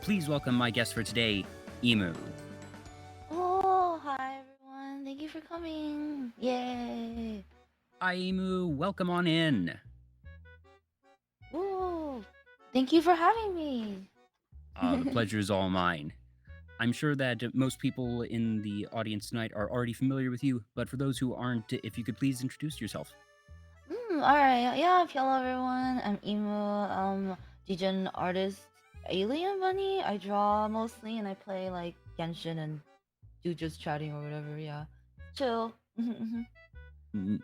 Please welcome my guest for today, Emu. Oh, hi everyone. Thank you for coming. Yay. Hi, Emu. Welcome on in. Woo. Thank you for having me. The pleasure is all mine. I'm sure that most people in the audience tonight are already familiar with you, but for those who aren't, if you could please introduce yourself. All right. Yeah, hello everyone. I'm Emu. Degen artist Alien Bunny. I draw mostly and I play like Genshin and do just chatting or whatever. Yeah. Chill. Mm,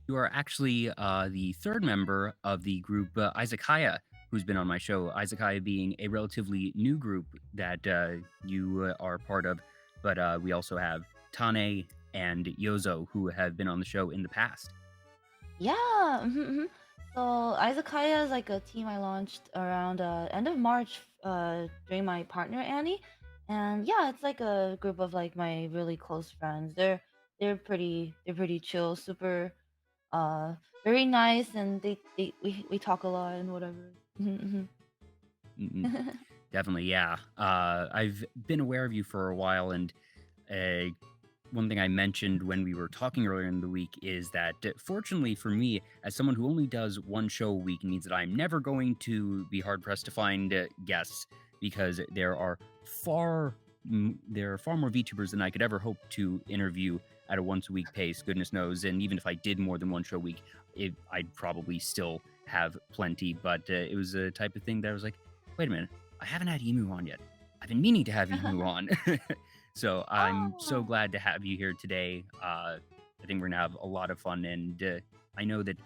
You are actually the third member of the group Izakaya, who's been on my show. Izakaya being a relatively new group that you are part of, but we also have Tane and Yozo, who have been on the show in the past. Yeah. So Izakaya is like a team I launched around end of March during my partner Annie, and yeah, it's like a group of like my really close friends. They're pretty chill, super uh very nice, and we talk a lot and whatever. Mm-mm. Definitely, yeah. I've been aware of you for a while, and uh, one thing I mentioned when we were talking earlier in the week is that, fortunately for me, as someone who only does one show a week, means that I'm never going to be hard pressed to find guests because there are far more VTubers than I could ever hope to interview at a once a week pace. Goodness knows, and even if I did more than one show a week, I'd probably still have plenty. But it was a type of thing that I was like, wait a minute, I haven't had Emu on yet. I've been meaning to have Emu on. So I'm so Oh. glad to have you here today. I think we're gonna have a lot of fun, and I know that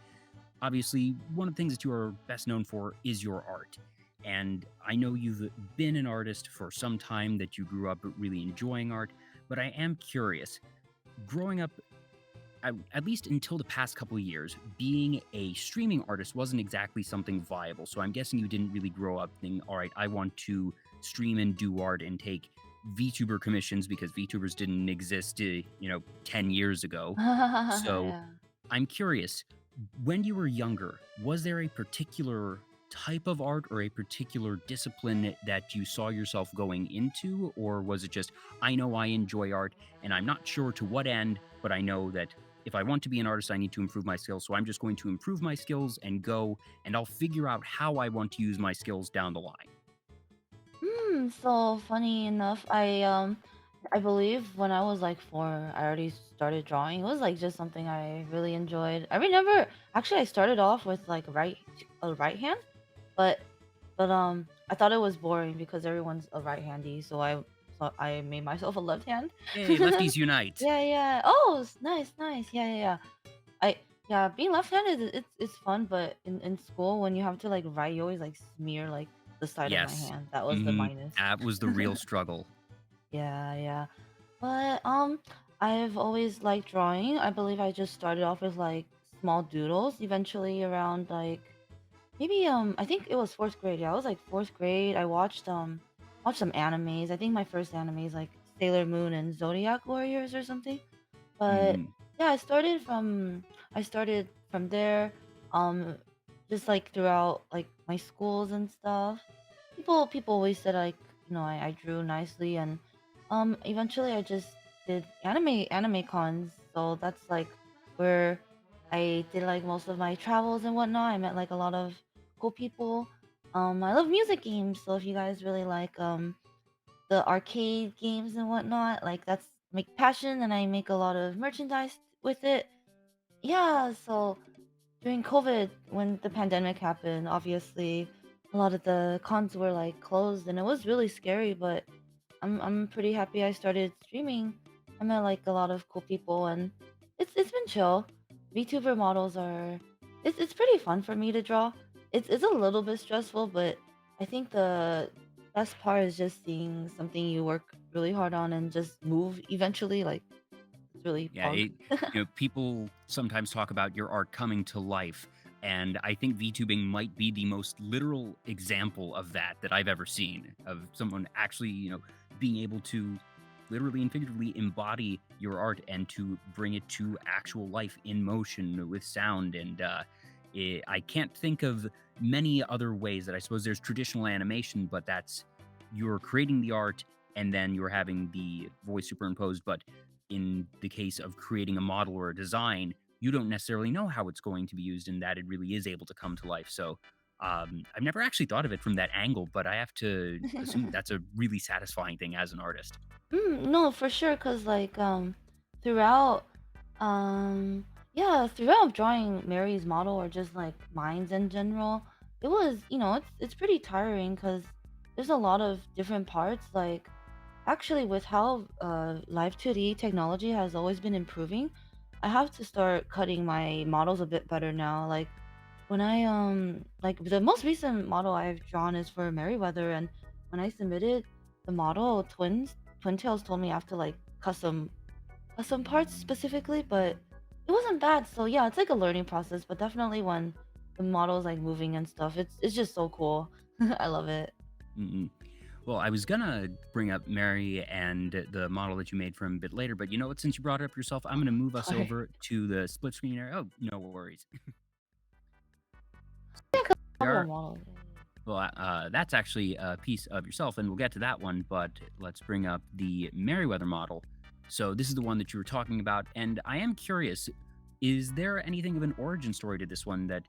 obviously one of the things that you are best known for is your art. And I know you've been an artist for some time, that you grew up really enjoying art, but I am curious, growing up, at least until the past couple of years, being a streaming artist wasn't exactly something viable. So I'm guessing you didn't really grow up thinking, all right, I want to stream and do art and take VTuber commissions, because VTubers didn't exist, 10 years ago. So Yeah. I'm curious, when you were younger, was there a particular type of art or a particular discipline that you saw yourself going into? Or was it just, I know I enjoy art and I'm not sure to what end, but I know that if I want to be an artist, I need to improve my skills. So I'm just going to improve my skills and go, and I'll figure out how I want to use my skills down the line. So funny enough, I believe when I was like 4, I already started drawing. It was like just something I really enjoyed. I remember actually I started off with like a right hand, but I thought it was boring because everyone's a right handy, so I made myself a left hand. Yay, lefties unite. Yeah, yeah. Oh, nice, nice. Yeah, yeah, yeah. I yeah, being left-handed it's fun, but in school when you have to like write, you always like smear like the side of my Yes. hand. That was the Hmm. minus. That was the real struggle. Yeah, yeah. But I've always liked drawing. I believe I just started off with like small doodles. Eventually around like maybe I think it was fourth grade. Yeah, I was like fourth grade. I watched some animes. I think my first anime is like Sailor Moon and Zodiac Warriors or something. But Mm, yeah, I started from there. Um, just like throughout like my schools and stuff. People always said like I drew nicely, and eventually I just did anime cons. So that's like where I did like most of my travels and whatnot. I met like a lot of cool people. I love music games, so if you guys really like the arcade games and whatnot. Like that's my passion, and I make a lot of merchandise with it. Yeah, so during COVID, when the pandemic happened, obviously a lot of the cons were like closed, and it was really scary. But I'm pretty happy I started streaming. I met like a lot of cool people, and it's been chill. VTuber models are it's pretty fun for me to draw. It's a little bit stressful, but I think the best part is just seeing something you work really hard on and just move eventually. Like it's really yeah, pog. people sometimes talk about your art coming to life, and I think VTubing might be the most literal example of that I've ever seen, of someone actually, being able to literally and figuratively embody your art and to bring it to actual life in motion with sound. And I can't think of many other ways. That I suppose there's traditional animation, but that's you're creating the art and then you're having the voice superimposed. But in the case of creating a model or a design, you don't necessarily know how it's going to be used and that it really is able to come to life. So I've never actually thought of it from that angle, but I have to assume that's a really satisfying thing as an artist. No, for sure, cause like throughout um yeah, throughout drawing Mary's model or just like mines in general, it was, it's pretty tiring cause there's a lot of different parts. Like actually with how live 2D technology has always been improving, I have to start cutting my models a bit better now. Like when I like the most recent model I've drawn is for Meriwether, and when I submitted the model, Twin Tails told me I have to like custom parts specifically, but it wasn't bad. So yeah, it's like a learning process, but definitely when the model's like moving and stuff, it's just so cool. I love it. Mm-mm. Well, I was gonna bring up Mary and the model that you made from a bit later, but you know what? Since you brought it up yourself, I'm gonna move us Sorry. over to the split screen area. Oh, no worries. Yeah, 'cause I There have a are, model. well, that's actually a piece of yourself, and we'll get to that one. But let's bring up the Meriwether model. So this is the one that you were talking about, and I am curious: is there anything of an origin story to this one? That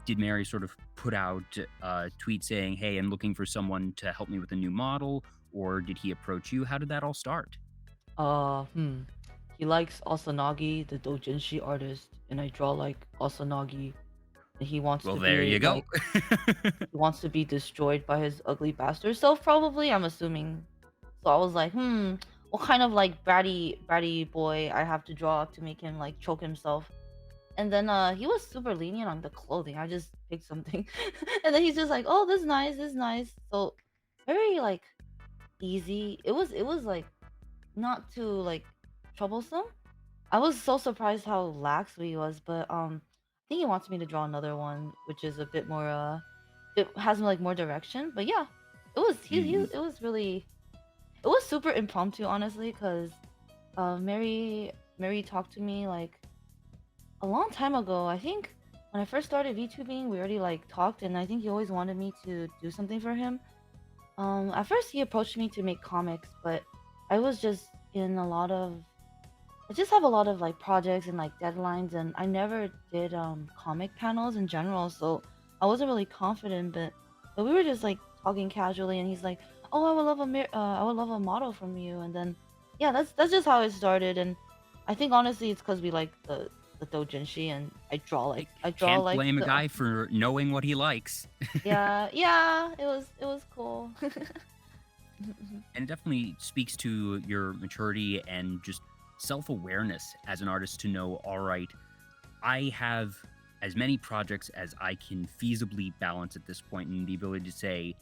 did Mary sort of put out a tweet saying, "Hey, I'm looking for someone to help me with a new model," or did he approach you? How did that all start? Uh, hmm. He likes Asanagi, the doujinshi artist, and I draw like Asanagi. And Well, there you go. he wants to be destroyed by his ugly bastard self, probably. I'm assuming. So I was like, what kind of like bratty boy I have to draw to make him like choke himself? And then he was super lenient on the clothing. I just picked something, and then he's just like, oh, this is nice, this is nice. So very like easy. It was like not too like troublesome. I was so surprised how lax he was, but I think he wants me to draw another one, which is a bit more it has like more direction. But yeah, it was Mhm. it was really it was super impromptu, honestly, because Mary talked to me like a long time ago. I think when I first started VTubing, we already like talked, and I think he always wanted me to do something for him. At first he approached me to make comics, but I was just in a lot of I just have a lot of like projects and like deadlines, and I never did comic panels in general, so I wasn't really confident. But we were just like talking casually, and he's like, "Oh, I would love a model from you." And then yeah, that's just how it started. And I think honestly, it's because we like the doujinshi, and Hey, I draw can't like blame a the guy for knowing what he likes. yeah, it was cool. And it definitely speaks to your maturity and just self-awareness as an artist to know, all right, I have as many projects as I can feasibly balance at this point, and the ability to say,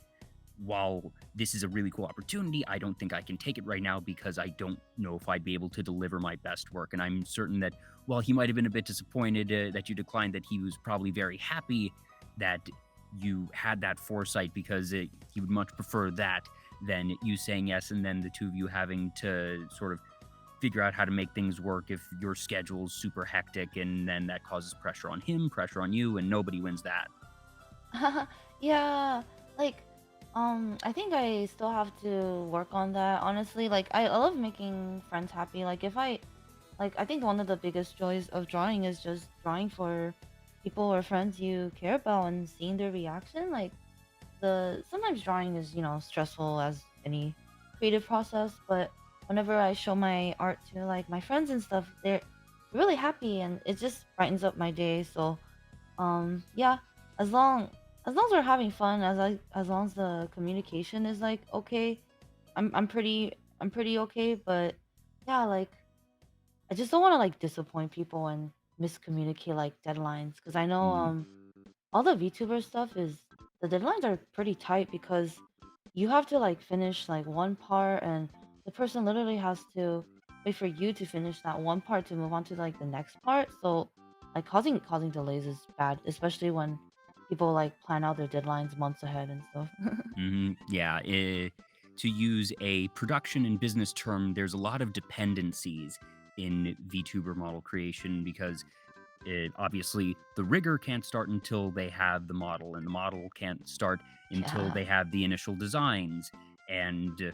while this is a really cool opportunity, I don't think I can take it right now because I don't know if I'd be able to deliver my best work. And I'm certain that while he might have been a bit disappointed that you declined, that he was probably very happy that you had that foresight because he would much prefer that than you saying yes and then the two of you having to sort of figure out how to make things work if your schedule's super hectic and then that causes pressure on him, pressure on you, and nobody wins that. Yeah, like, I think I still have to work on that. Honestly, like, I love making friends happy. Like, I think one of the biggest joys of drawing is just drawing for people or friends you care about and seeing their reaction. Like, sometimes drawing is, stressful as any creative process, but whenever I show my art to like my friends and stuff, they're really happy and it just brightens up my day. So, yeah, as long as long as we're having fun, as long as the communication is like okay, I'm pretty okay. But yeah, like I just don't want to like disappoint people and miscommunicate like deadlines because I know Mm, all the VTuber stuff is the deadlines are pretty tight because you have to like finish like one part and the person literally has to wait for you to finish that one part to move on to like the next part. So like causing delays is bad, especially when people like plan out their deadlines months ahead and stuff. yeah, to use a production and business term, there's a lot of dependencies in VTuber model creation because Obviously, the rigor can't start until they have the model, and the model can't start until Yeah. they have the initial designs. And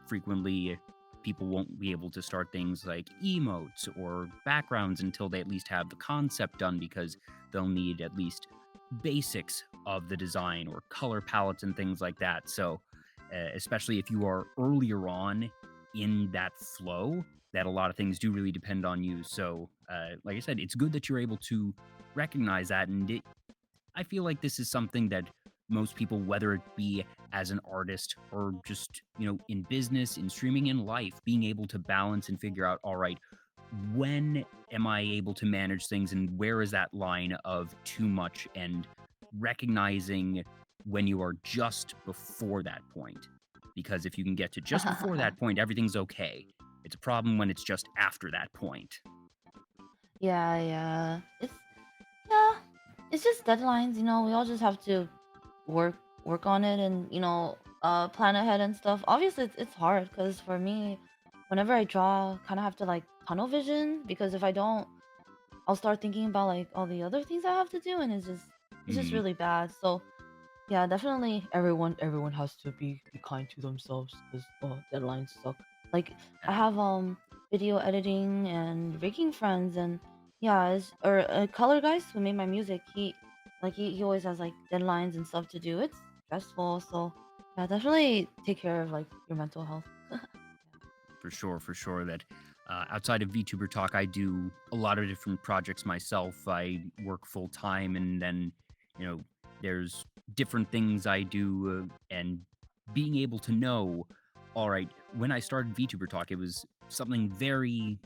frequently, people won't be able to start things like emotes or backgrounds until they at least have the concept done, because they'll need at least basics of the design or color palettes and things like that. So, especially if you are earlier on in that flow, that a lot of things do really depend on you. So, like I said, it's good that you're able to recognize that. I feel like this is something that most people, whether it be as an artist or just, in business, in streaming, in life, being able to balance and figure out, all right, when am I able to manage things and where is that line of too much, and recognizing when you are just before that point. Because if you can get to just before that point, everything's okay. It's a problem when it's just after that point. Yeah, yeah. Yeah, it's just deadlines, we all just have to work work on it and, plan ahead and stuff. Obviously, it's hard because for me, whenever I draw, kind of have to like tunnel vision because if I don't, I'll start thinking about like all the other things I have to do, and it's just Mm, really bad. So yeah, definitely everyone has to be kind to themselves because deadlines suck. Like I yeah, have video editing and rigging friends and yeah, or color guys who made my music. He always has like deadlines and stuff to do. It's stressful, so yeah, definitely take care of like your mental health. Yeah. for sure, for sure. That outside of VTuber Talk, I do a lot of different projects myself. I work full time, and then, you know, there's different things I do, and being able to know, all right, when I started VTuber Talk, it was something very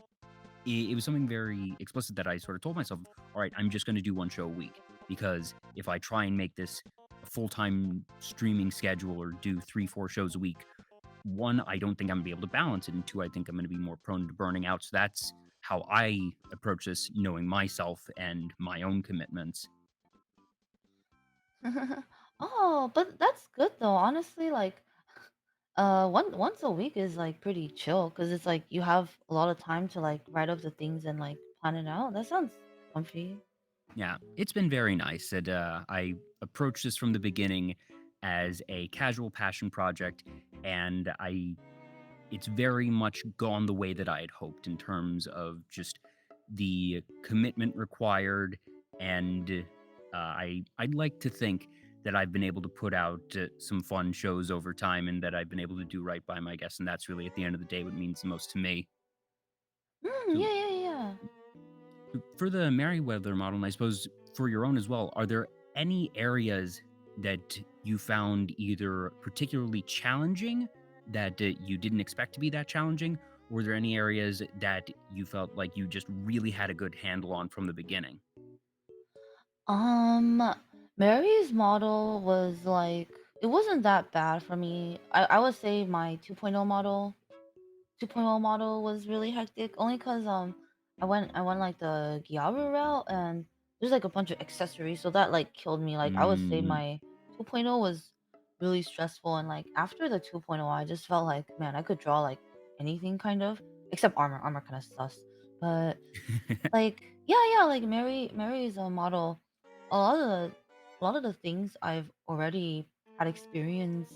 explicit that I sort of told myself, all right, I'm just going to do one show a week. Because if I try and make this a full time streaming schedule or do 3, 4 shows a week, one, I don't think I'm gonna be able to balance it, and two, I think I'm gonna be more prone to burning out. So that's how I approach this, knowing myself and my own commitments. Oh, but that's good though. Honestly, like once a week is like pretty chill because it's like you have a lot of time to like write up the things and like plan it out. That sounds comfy. Yeah, it's been very nice. And I approached this from the beginning as a casual passion project, and it's very much gone the way that I had hoped in terms of just the commitment required. And I'd like to think that I've been able to put out some fun shows over time, and that I've been able to do right by my guests. And that's really, at the end of the day, what means the most to me. Mm, So, yeah, yeah, yeah. for the Merriweather model, and I suppose for your own as well, are there any areas that you found either particularly challenging, that you didn't expect to be that challenging? Or were there any areas that you felt like you just really had a good handle on from the beginning? Um, Mary's model was like it wasn't that bad for me. I would say my 2.0 model was really hectic only because I went like the Gyaru route and there's like a bunch of accessories so that like killed me. Like I would say Mm. my 2.0 was really stressful and like after the 2.0 I just felt like man I could draw like anything kind of except armor kind of sus. But like yeah, yeah, like Mary's a model. A lot of the things I've already had experience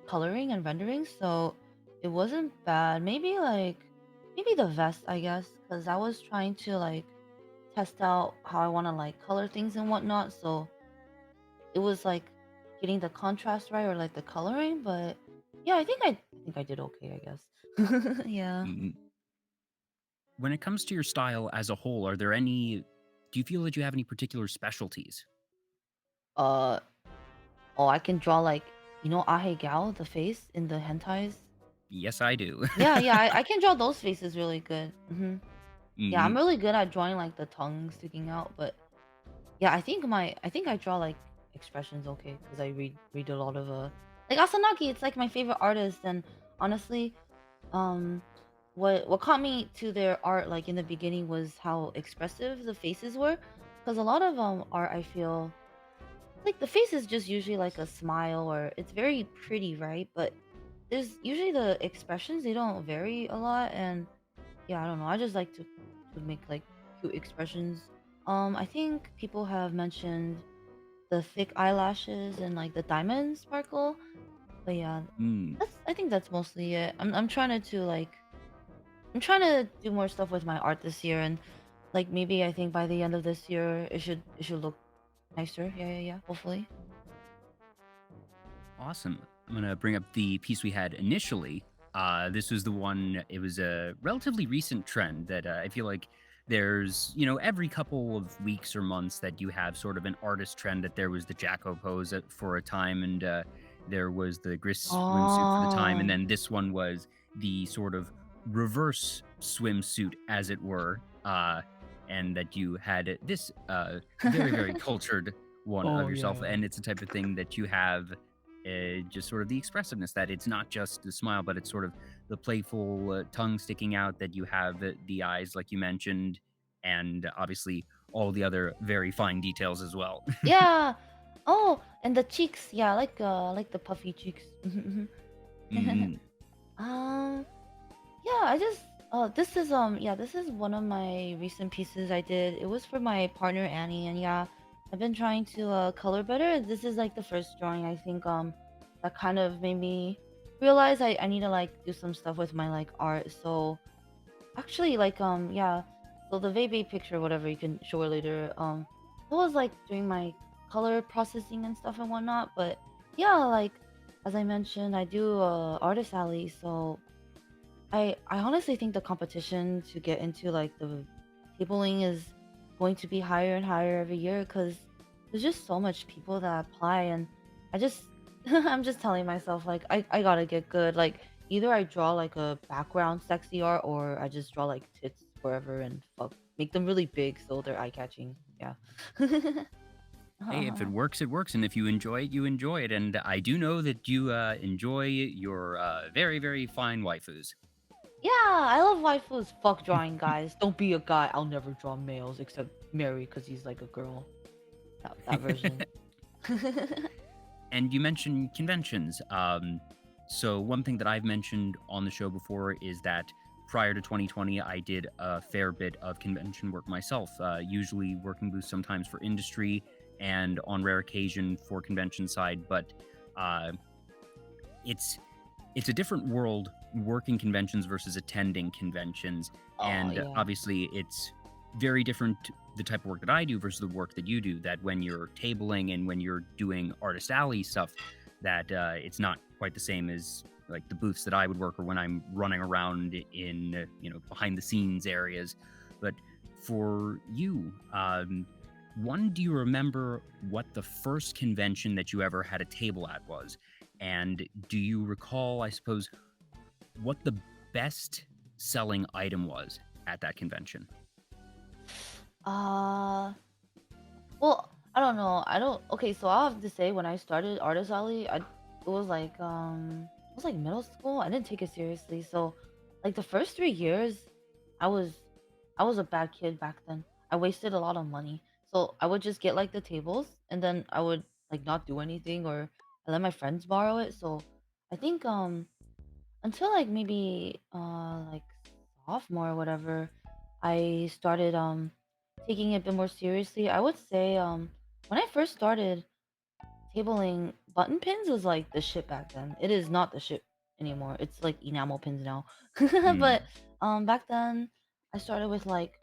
coloring and rendering, so it wasn't bad. Maybe the vest, I guess, because I was trying to like test out how I want to like color things and whatnot. So it was like getting the contrast right or like the coloring. But yeah, I think I did okay, I guess. Yeah. Mm. When it comes to your style as a whole, do you feel that you have any particular specialties? Uh oh, I can draw like Ahe Gao, the face in the hentais. Yes, I do. Yeah, yeah, I can draw those faces really good. Yeah, I'm Hmm. really good at drawing like the tongue sticking out, but yeah, I think I draw like expressions okay because I read a lot of like Asanagi. It's like my favorite artist, and honestly, um, what caught me to their art like in the beginning was how expressive the faces were, because a lot of art I feel like the face is just usually like a smile or it's very pretty, right? But there's usually the expressions they don't vary a lot, and yeah, I don't know. I just like to make like cute expressions. I think people have mentioned the thick eyelashes and like the diamond sparkle. But yeah, Mm. I think that's mostly it. I'm trying to like I'm trying to do more stuff with my art this year, and like maybe I think by the end of this year it should look nicer. Yeah, yeah, yeah. Hopefully. Awesome. I'm going to bring up the piece we had initially. This was the one, it was a relatively recent trend that I feel like there's, every couple of weeks or months that you have sort of an artist trend. That there was the Jacko pose for a time, and there was the Gris swimsuit for the time. And Oh. then this one was the sort of reverse swimsuit, as it were. And that you had this very, very cultured one of Oh yourself. yeah. And it's the type of thing that you have just sort of the expressiveness, that it's not just the smile, but it's sort of the playful tongue sticking out, that you have the eyes, like you mentioned, and obviously all the other very fine details as well. Yeah. Oh, and the cheeks. Yeah, I like the puffy cheeks. Mm, um. Yeah, this is one of my recent pieces I did. It was for my partner Annie, and yeah, I've been trying to color better. This is like the first drawing I think that kind of made me realize I need to like do some stuff with my like art. So actually like yeah, so the baby picture, whatever, you can show her later. I was like doing my color processing and stuff and whatnot, but yeah, like as I mentioned, I do artist alley, so I honestly think the competition to get into like the tabling is going to be higher and higher every year because there's just so much people that apply, and I just I'm just telling myself like I gotta get good. Like either I draw like a background sexy art or I just draw like tits wherever and fuck make them really big so they're eye catching. Yeah. hey, if it works, it works, and if you enjoy it, you enjoy it. And I do know that you enjoy your very, very fine waifus. Yeah, I love waifus. Fuck drawing guys. Don't be a guy. I'll never draw males except Mary because he's like a girl. That version. And you mentioned conventions. So one thing that I've mentioned on the show before is that prior to 2020, I did a fair bit of convention work myself, usually working booths sometimes for industry and on rare occasion for convention side. But uh, it's it's a different world working conventions versus attending conventions, Oh and yeah. obviously it's very different, the type of work that I do versus the work that you do. That when you're tabling and when you're doing artist alley stuff, that it's not quite the same as like the booths that I would work, or when I'm running around in behind the scenes areas. But for you, one, do you remember what the first convention that you ever had a table at was? And do you recall, I suppose, what the best selling item was at that convention? Uh well, I don't know. I don't okay, so I'll have to say when I started Artist Alley, it was like middle school. I didn't take it seriously. So like the first 3 years, I was I was a bad kid back then. I wasted a lot of money. So I would just get like the tables and then I would like not do anything or I let my friends borrow it. So I think until like maybe like sophomore or whatever, I started taking it a bit more seriously. I would say when I first started tabling, button pins was like the shit back then. It is not the shit anymore. It's like enamel pins now. Hmm. But back then I started with like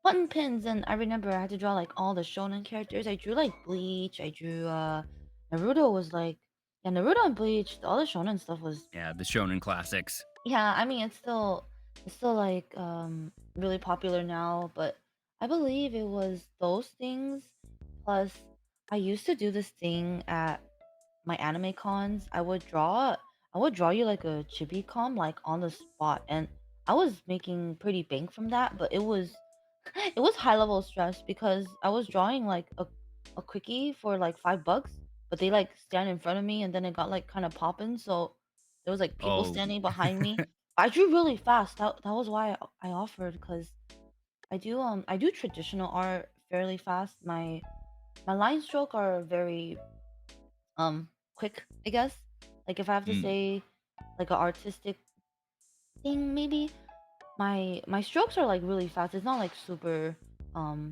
button pins, and I remember I had to draw like all the shonen characters. I drew like Bleach, I drew Naruto was like yeah, Naruto and Bleach, all the shonen stuff was Yeah, the Shonen classics. yeah, I mean it's still like really popular now, but I believe it was those things plus I used to do this thing at my anime cons. I would draw you like a chibi com like on the spot, and I was making pretty bank from that, but it was it was high level stress because I was drawing like a quickie for like $5, but they like stand in front of me and then it got like kind of popping. So there was like people Oh, standing behind me. I drew really fast. That was why I offered because I do traditional art fairly fast. My line stroke are very quick, I guess. Like if I have to mm, say like an artistic thing maybe, my strokes are like really fast. It's not like super um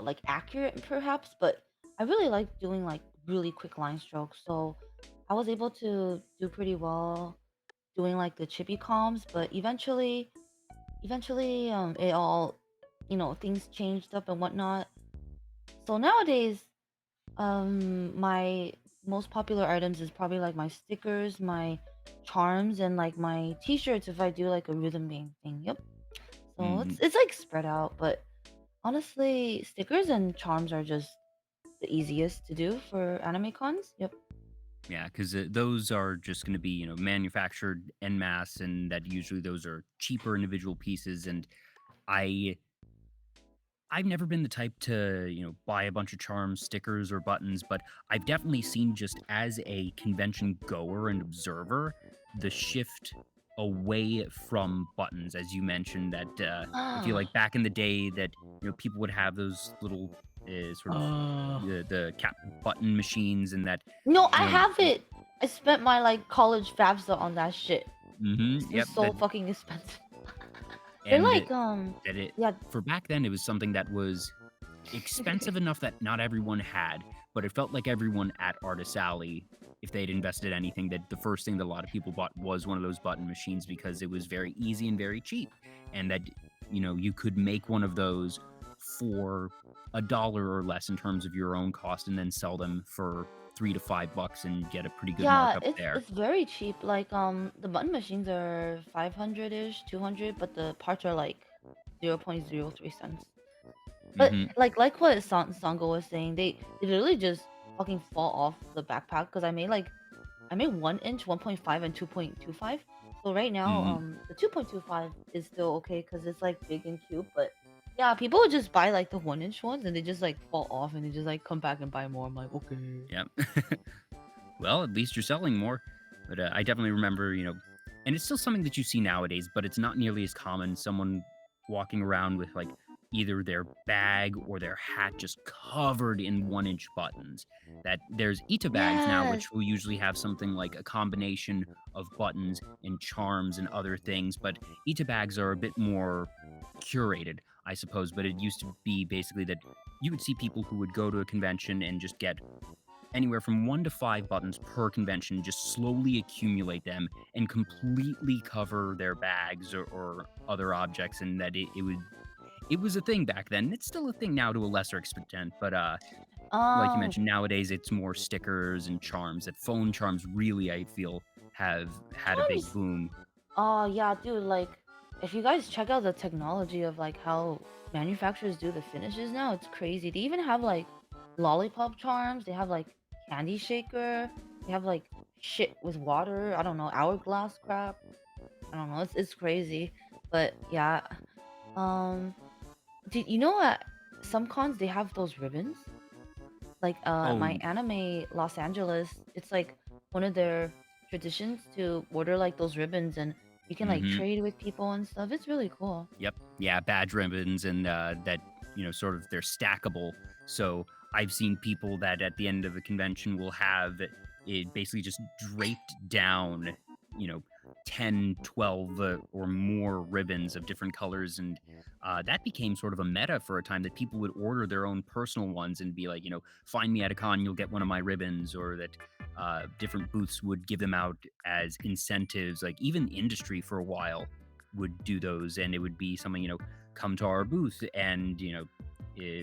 like accurate perhaps, but I really like doing like really quick line strokes. So I was able to do pretty well doing like the chippy comms, but eventually it all things changed up and whatnot. So nowadays my most popular items is probably like my stickers, my charms, and like my t-shirts if I do like a rhythm game thing. Yep. So Hmm. it's like spread out, but honestly, stickers and charms are just the easiest to do for anime cons. Yep. Yeah, because those are just going to be, manufactured en masse, and that usually those are cheaper individual pieces. And I I've never been the type to, buy a bunch of charms, stickers, or buttons, but I've definitely seen, just as a convention goer and observer, the shift away from buttons. As you mentioned, that I feel like back in the day that people would have those little sort of the cap button machines, and that No, I you know have it. I spent my like college FAFSA on that shit. It's yep, just so fucking expensive. They're and like that it yeah. for back then, it was something that was expensive enough that not everyone had, but it felt like everyone at Artist Alley, if they'd invested anything, that the first thing that a lot of people bought was one of those button machines, because it was very easy and very cheap, and that you could make one of those for $1 or less in terms of your own cost, and then sell them for $3 to $5 and get a pretty good Yeah, markup there. it's very cheap. Like the button machines are 500-ish, 200, but the parts are like 0.03 cents. But Hmm. like what Sango was saying, they literally just fucking fall off the backpack because I made 1 inch, 1.5, and 2.25. So right now, Hmm. the 2.25 is still okay because it's like big and cute. But yeah, people would just buy like the 1 inch ones and they just like fall off and they just like come back and buy more. I'm like, okay. Yeah. Well, at least you're selling more. But I definitely remember, and it's still something that you see nowadays, but it's not nearly as common. Someone walking around with like either their bag or their hat just covered in 1 inch buttons. That there's Ita bags now, Yes. which will usually have something like a combination of buttons and charms and other things. But Ita bags are a bit more curated, I suppose. But it used to be basically that you would see people who would go to a convention and just get anywhere from 1 to 5 buttons per convention, just slowly accumulate them and completely cover their bags or other objects, and that it was a thing back then. It's still a thing now to a lesser extent, but like you Um, mentioned, nowadays it's more stickers and charms. That phone charms really, I feel, have had a big charms. boom. Oh yeah, dude. Like, if you guys check out the technology of like how manufacturers do the finishes now, it's crazy. They even have like lollipop charms. They have like candy shaker. They have like shit with water. I don't know, hourglass crap. I don't know. It's crazy. But yeah. Um, did you know at some cons they have those ribbons? Like my Oh, anime Los Angeles, it's like one of their traditions to order like those ribbons and you can like mm-hmm. trade with people and stuff. It's really cool. Yep. Yeah, badge ribbons, and that, sort of they're stackable. So I've seen people that at the end of a convention will have it basically just draped down, you know, 10, 12 or more ribbons of different colors. And that became sort of a meta for a time, that people would order their own personal ones and be like, find me at a con, you'll get one of my ribbons, or that different booths would give them out as incentives. Like even industry for a while would do those, and it would be something, come to our booth and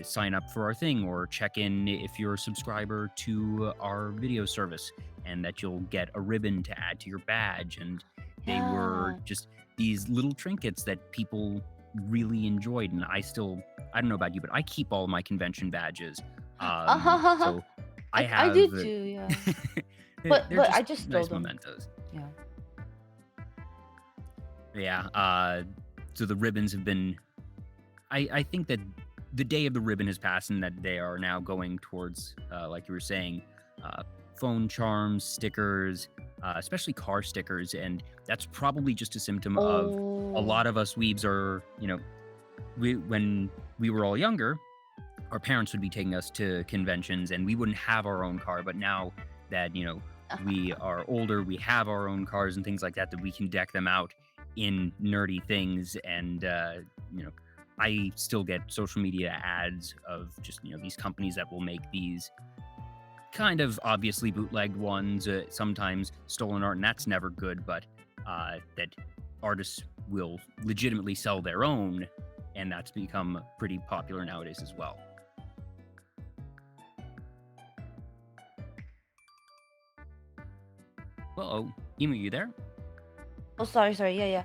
sign up for our thing, or check in if you're a subscriber to our video service, and that you'll get a ribbon to add to your badge. And they were Yeah. just these little trinkets that people really enjoyed. And I don't know about you, but I keep all my convention badges. So I I do have too, yeah. they're But I just just stole nice them. mementos. Yeah. Yeah. So the ribbons have been. I think that the day of the ribbon has passed, and that they are now going towards, like you were saying, uh, phone charms, stickers, especially car stickers, and that's probably just a symptom of a Oh. lot of us weebs are, when we were all younger, our parents would be taking us to conventions, and we wouldn't have our own car. But now that we are older, we have our own cars and things like that, that we can deck them out in nerdy things, and you know I still get social media ads of just, these companies that will make these kind of obviously bootlegged ones, sometimes stolen art, and that's never good, but that artists will legitimately sell their own, and that's become pretty popular nowadays as well. Uh-oh, Emu, you there? Oh, sorry. Yeah.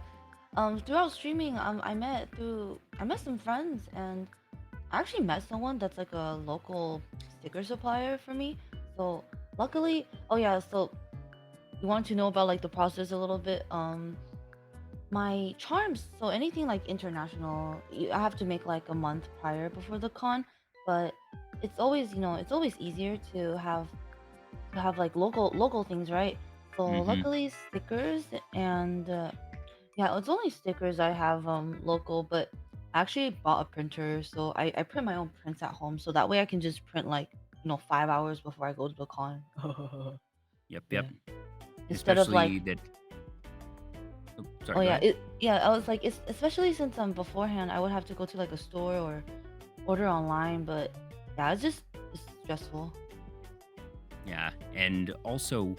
Throughout streaming, I met some friends, and I actually met someone that's like a local sticker supplier for me. So luckily, oh yeah, so you want to know about like the process a little bit? My charms, so anything like international, I have to make like a month prior before the con, but it's always, it's always easier to have like local things, right? So Mm-hmm. luckily stickers and yeah, it's only stickers I have local, but I actually bought a printer, so I print my own prints at home, so that way I can just print like 5 hours before I go to the con. Yep, Yeah, yep. instead of like Especially that. Oh, oh sorry, go yeah, ahead. I was like it's especially since beforehand I would have to go to like a store or order online, but yeah, it's stressful. Yeah, and also,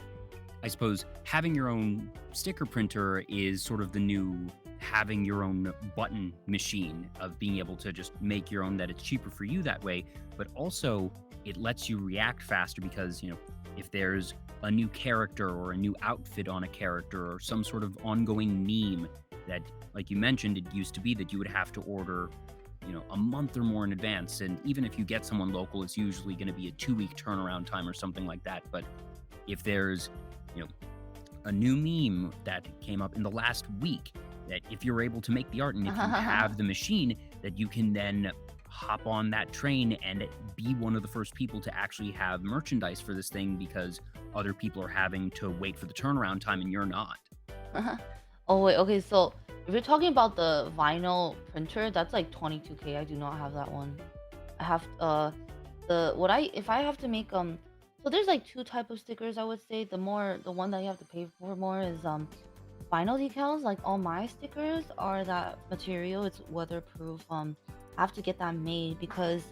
I suppose having your own sticker printer is sort of the new having your own button machine of being able to just make your own, that it's cheaper for you that way, but also it lets you react faster because, if there's a new character or a new outfit on a character or some sort of ongoing meme that, like you mentioned, it used to be that you would have to order, a month or more in advance. And even if you get someone local, it's usually going to be a 2 week turnaround time or something like that. But if there's, you know, a new meme that came up in the last week, that if you're able to make the art and if you have the machine, that you can then hop on that train and be one of the first people to actually have merchandise for this thing because other people are having to wait for the turnaround time and you're not. Oh wait, okay, so if you're talking about the vinyl printer, that's like 22K. I do not have that one. I have the what I if I have to make so there's like two type of stickers I would say. The one that you have to pay for more is vinyl decals. Like all my stickers are that material. It's weatherproof. I have to get that made because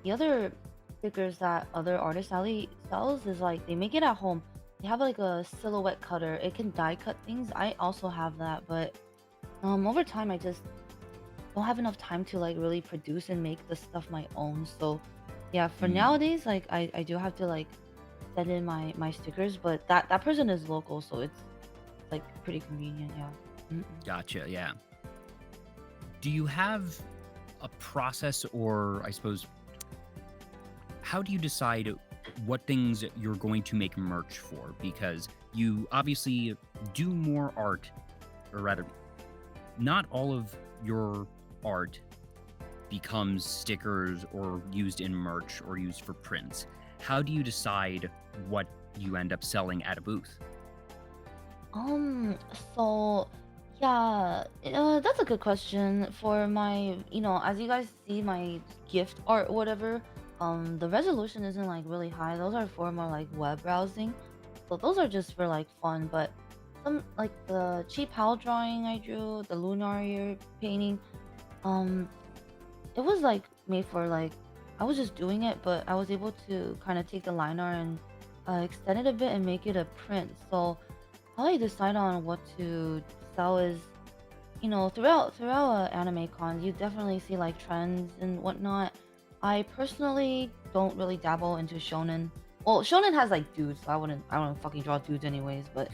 the other stickers that other artist alley sells is like they make it at home. They have like a silhouette cutter. It can die cut things. I also have that, but over time I just don't have enough time to like really produce and make the stuff my own. So yeah, for Mm, nowadays, like I do have to like send in my stickers, but that person is local, so it's like pretty convenient. Yeah. Mm-mm. gotcha. Yeah. Do you have a process, or I suppose, how do you decide what things you're going to make merch for? Because you obviously do more art, or rather, not all of your art becomes stickers or used in merch or used for prints. How do you decide what you end up selling at a booth? Um, so yeah, that's a good question. For my, as you guys see my gift art, whatever, the resolution isn't like really high. Those are for more like web browsing. So those are just for like fun, but some like the cheap howl drawing I drew, the lunar year painting, um, it was like made for like I was just doing it, but I was able to kind of take the line art and extend it a bit and make it a print. So how I decide on what to sell is, throughout anime cons, you definitely see like trends and whatnot. I personally don't really dabble into shonen. Well, shonen has like dudes, so I wouldn't fucking draw dudes anyways. But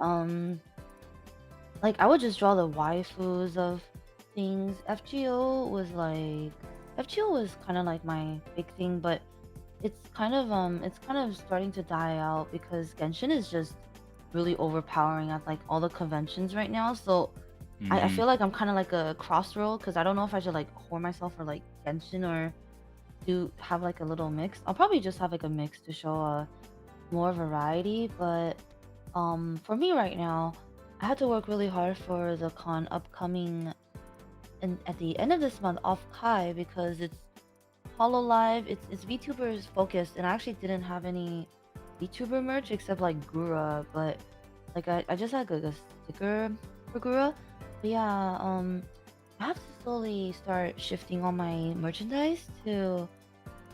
um, like I would just draw the waifus of things. FGO was kind of like my big thing, but it's kind of starting to die out because Genshin is just really overpowering at like all the conventions right now. So I Hmm. feel like I'm kind of like a crossroad because I don't know if I should like whore myself for like Genshin or do have like a little mix. I'll probably just have like a mix to show more variety. But for me right now, I had to work really hard for the con upcoming and at the end of this month off Kai because it's Hololive. It's VTubers focused, and I actually didn't have any VTuber merch except like Gura, but like I just had like a sticker for Gura. But yeah, I have to slowly start shifting all my merchandise to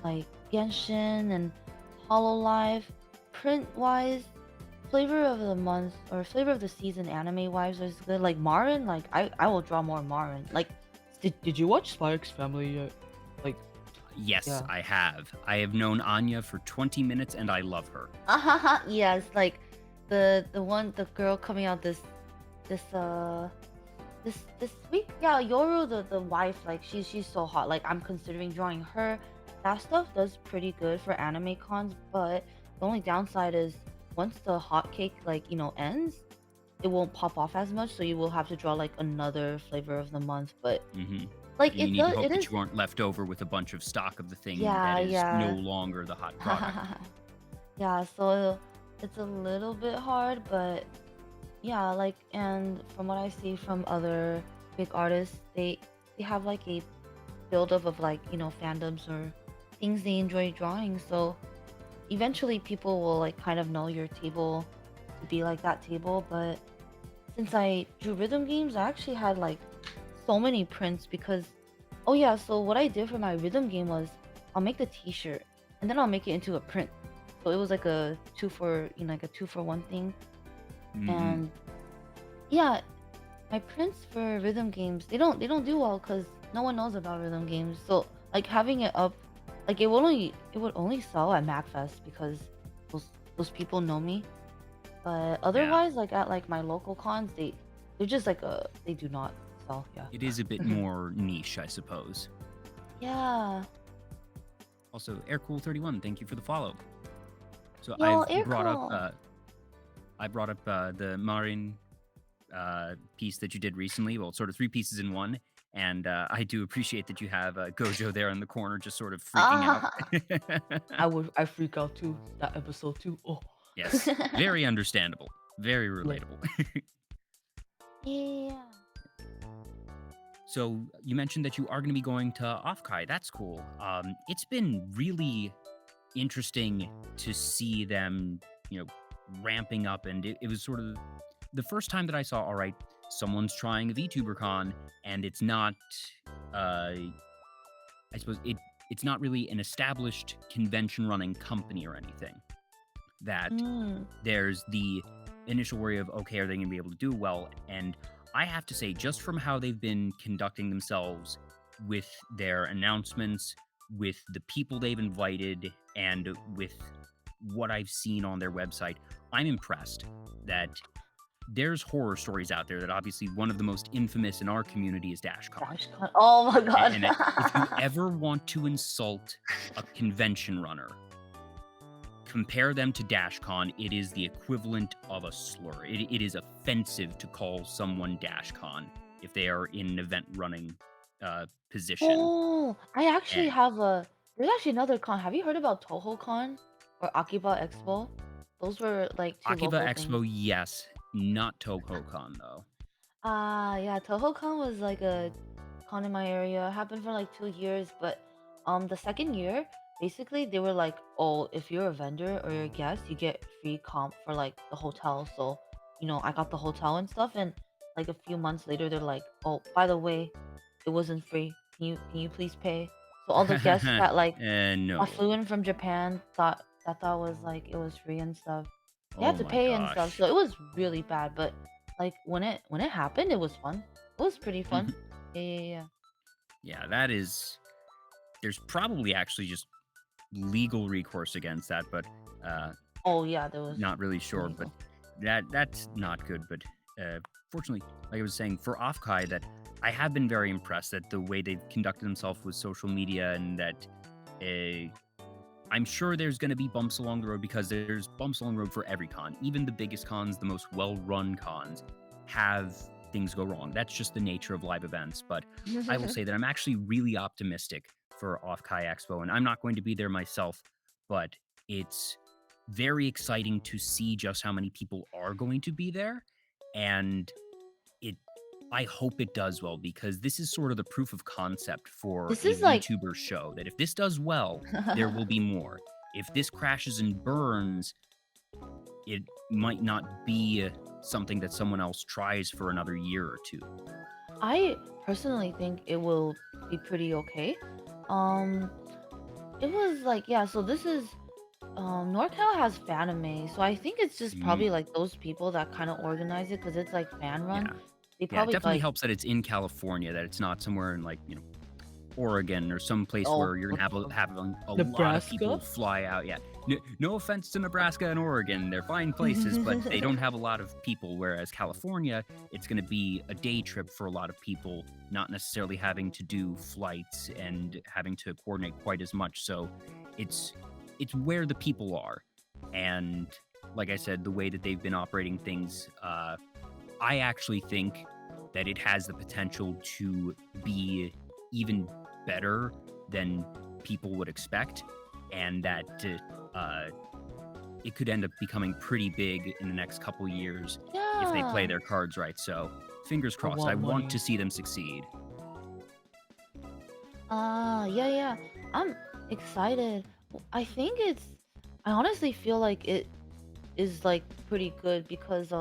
like Genshin and Hololive. Print wise, flavor of the month or flavor of the season anime wise is good. Like Marin, like I will draw more Marin. Like Did you watch Spy X Family yet? Like, Yes, yeah. I have. I have known Anya for 20 minutes and I love her. yes, like the girl coming out this this week. Yeah, Yoru the wife, like she's so hot. Like I'm considering drawing her. That stuff does pretty good for anime cons, but the only downside is once the hot cake ends, it won't pop off as much, so you will have to draw like another flavor of the month. But Hmm. like And you need to hope it that is. you aren't left over with a bunch of stock of the thing Yeah, that is no yeah. longer the hot product. Yeah, so it's a little bit hard, but yeah, like, and from what I see from other big artists, they have like a buildup of like fandoms or things they enjoy drawing. So eventually, people will like kind of know your table to be like that table. But since I drew rhythm games, I actually had like so many prints because, oh yeah, so what I did for my rhythm game was I'll make the T-shirt and then I'll make it into a print. So it was like a two for like a 2-for-1 thing. Hmm. And yeah, my prints for rhythm games they don't do well because no one knows about rhythm games. So like having it up, like it would only sell at Magfest because those people know me. But Yeah, otherwise, like at like my local cons, they're just like they do not sell. Yeah. it is a bit more niche, I suppose. Yeah. Also, Aircool31, thank you for the follow. So Yo, Airco. I brought up the Marin piece that you did recently. Well, sort of 3 pieces in one. And I do appreciate that you have Gojo there in the corner, just sort of freaking out. Ah. I freak out too. That episode too. Oh, Yes, very understandable, very yeah. relatable. Yeah. So you mentioned that you are going to be going to Offkai. That's cool. It's been really interesting to see them, ramping up, and it was sort of the first time that I saw. All right, someone's trying a VTuber con, and it's not. I suppose it's not really an established convention running company or anything. That Mm. there's the initial worry of, okay, are they going to be able to do well? And I have to say, just from how they've been conducting themselves with their announcements, with the people they've invited, and with what I've seen on their website, I'm impressed that there's horror stories out there that obviously one of the most infamous in our community is DashCon. DashCon. Oh my god. And if you ever want to insult a convention runner, compare them to DashCon. It is the equivalent of a slur. It is offensive to call someone DashCon if they are in an event running position. Oh, I actually And have a. There's actually another con. Have you heard about Toho Con or Akiba Expo? Those were like two Akiba local things. Expo, yes, not TohoCon though. Yeah, Toho Con was like a con in my area. It happened for like 2 years, but the second year, basically they were like, oh, if you're a vendor or you're a guest, you get free comp for like the hotel. So, I got the hotel and stuff, and like a few months later, they're like, oh, by the way, it wasn't free. Can you please pay? So all the guests that No. flew in from Japan thought was like it was free and stuff. They Oh had to my pay and stuff, gosh. so it was really bad. But like when it happened, it was fun. It was pretty fun. Yeah, yeah, yeah. Yeah, that is. There's probably actually just legal recourse against that, but Oh yeah, there was not really sure. But illegal. that's not good. But fortunately, like I was saying, for Offkai, that I have been very impressed that the way they've conducted themselves with social media, and that I'm sure there's going to be bumps along the road because there's bumps along the road for every con. Even the biggest cons, the most well-run cons, have things go wrong. That's just the nature of live events. But I will say that I'm actually really optimistic for Offkai Expo, and I'm not going to be there myself, but it's very exciting to see just how many people are going to be there, and it I hope it does well, because this is sort of the proof of concept for This a is like VTuber show that if this does well, there will be more. If this crashes and burns, it might not be something that someone else tries for another year or two. I personally think it will be pretty okay. Um, it was like, yeah, so this is NorCal has Fanime, so I think it's just Mm, probably like those people that kind of organize it because it's like fan run. yeah. They Yeah, it probably definitely like, helps that it's in California, that it's not somewhere in like, Oregon or some place oh, where you're gonna have a lot of people Nebraska. fly out. Yeah, no offense to Nebraska and Oregon, they're fine places, but they don't have a lot of people. Whereas California, it's gonna be a day trip for a lot of people, not necessarily having to do flights and having to coordinate quite as much. So, it's where the people are, and like I said, the way that they've been operating things, I actually think that it has the potential to be even better than people would expect, and that it could end up becoming pretty big in the next couple years if they play yeah. their cards right. So, fingers I crossed. I want want to money. see them succeed. Yeah, yeah. I'm excited. I think I honestly feel like it is like pretty good because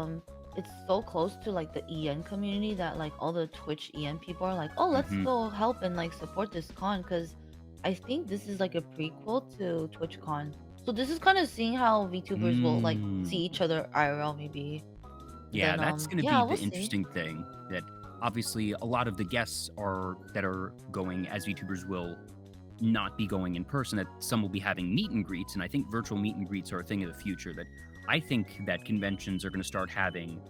it's so close to like the EN community that like all the Twitch EN people are like, "Oh, let's Hmm. go help and like support this con," cuz I think this is like a prequel to TwitchCon. So this is kind of seeing how VTubers will like see Mm. each other IRL maybe. And Yeah, then that's going to be yeah, the we'll see. interesting thing. That obviously a lot of the guests that are going as VTubers will not be going in person, that some will be having meet and greets, and I think virtual meet and greets are a thing of the future. That I think that conventions are going to start having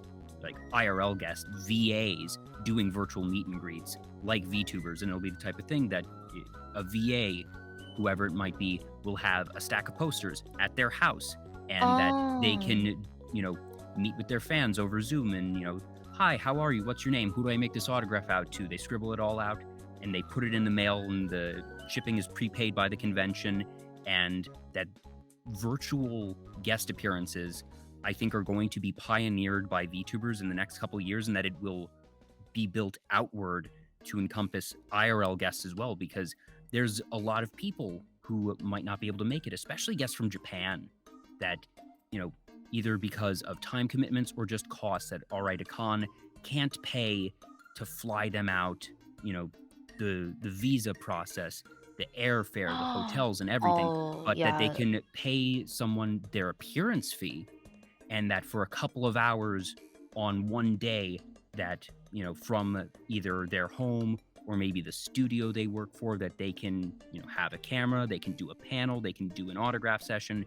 like IRL guests, VAs, doing virtual meet and greets like VTubers, and it'll be the type of thing that a VA, whoever it might be, will have a stack of posters at their house, and that they Oh. can, meet with their fans over Zoom and, hi, how are you? What's your name? Who do I make this autograph out to? They scribble it all out and they put it in the mail, and the shipping is prepaid by the convention. And that virtual guest appearances, I think, are going to be pioneered by VTubers in the next couple of years, and that it will be built outward to encompass IRL guests as well, because there's a lot of people who might not be able to make it, especially guests from Japan, that, you know, either because of time commitments or just costs, that, all right, a con can't pay to fly them out, the visa process, the airfare, the hotels, and everything, Oh, but that they yeah. can pay someone their appearance fee, and that for a couple of hours on one day, that, from either their home or maybe the studio they work for, that they can, have a camera, they can do a panel, they can do an autograph session,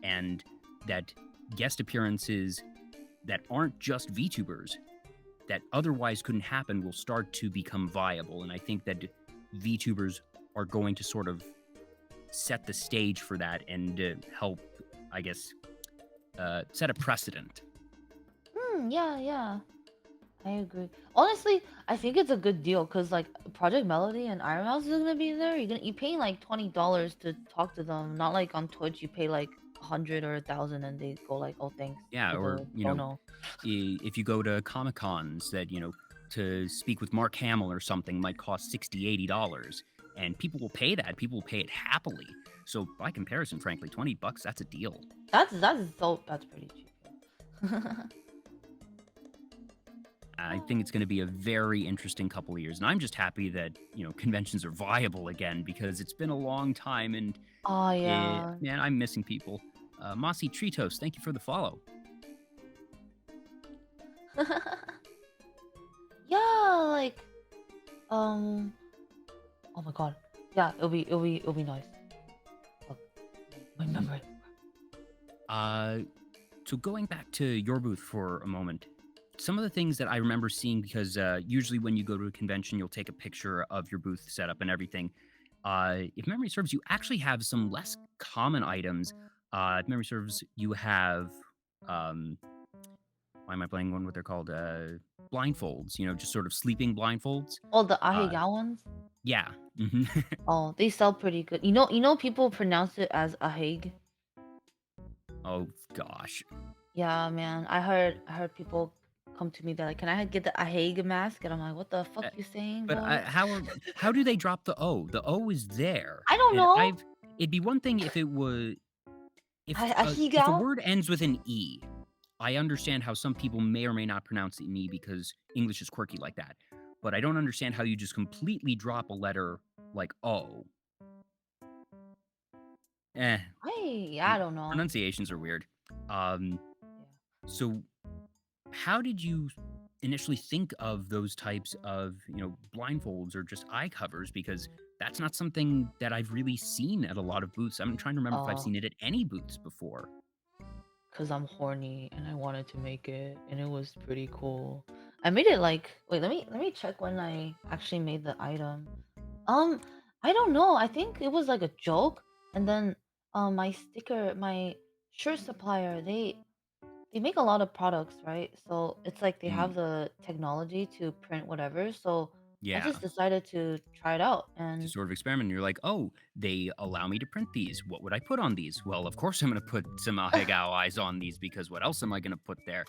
and that guest appearances that aren't just VTubers that otherwise couldn't happen will start to become viable. And I think that VTubers are going to sort of set the stage for that and help, I guess, set a precedent. Yeah, yeah. I agree. Honestly, I think it's a good deal because like Project Melody and Iron Mouse is gonna be there. You paying like $20 to talk to them, not like on Twitch you pay like 100 or 1,000 and they go like, "Oh, thanks Yeah, for or, the promo." if you go to Comic Cons, that, to speak with Mark Hamill or something might cost $60, $80, and people will pay that. People will pay it happily. So by comparison, frankly, $20, that's a deal. That's pretty cheap. I think it's going to be a very interesting couple of years, and I'm just happy that, conventions are viable again, because it's been a long time, and Oh yeah. man, I'm missing people. Mossy Tritos, thank you for the follow. Yeah, like um oh my god. Yeah, it'll be nice. Look, remember it. So going back to your booth for a moment, some of the things that I remember seeing, because usually when you go to a convention, you'll take a picture of your booth setup and everything. If memory serves, you actually have some less common items. If memory serves, you have, um, why am I playing one? What they're called? Blindfolds. Just sort of sleeping blindfolds. Oh, the Uh, Ahiga ones? yeah. Mhm. Oh, they sell pretty good. People pronounce it as Ahig. Oh gosh. Yeah, man. I heard people come to me, they're like, "Can I get the Ahig mask?" And I'm like, "What the fuck Uh, you saying, but boy?" how do they drop the O? The O is there. I don't know. It'd be one thing if it was if a Ahiga? word ends with an E. I understand how some people may or may not pronounce it in E because English is quirky like that. but I don't understand how you just completely drop a letter like "oh." Eh, I don't know. pronunciations are weird. Um, Yeah. so how did you initially think of those types of, blindfolds or just eye covers? Because that's not something that I've really seen at a lot of booths. I'm trying to remember if I've Oh, seen it at any booths before. Cause I'm horny and I wanted to make it, and it was pretty cool. I made it like wait, let me check when I actually made the item. Um, I don't know. I think it was like a joke, and then my shirt supplier, they make a lot of products, right? So it's like they have Mm, the technology to print whatever. So I yeah. just decided to try it out, To and sort of experiment. And you're like, oh, they allow me to print these. What would I put on these? Well, of course I'm going to put some Ahegao eyes on these because what else am I going to put there?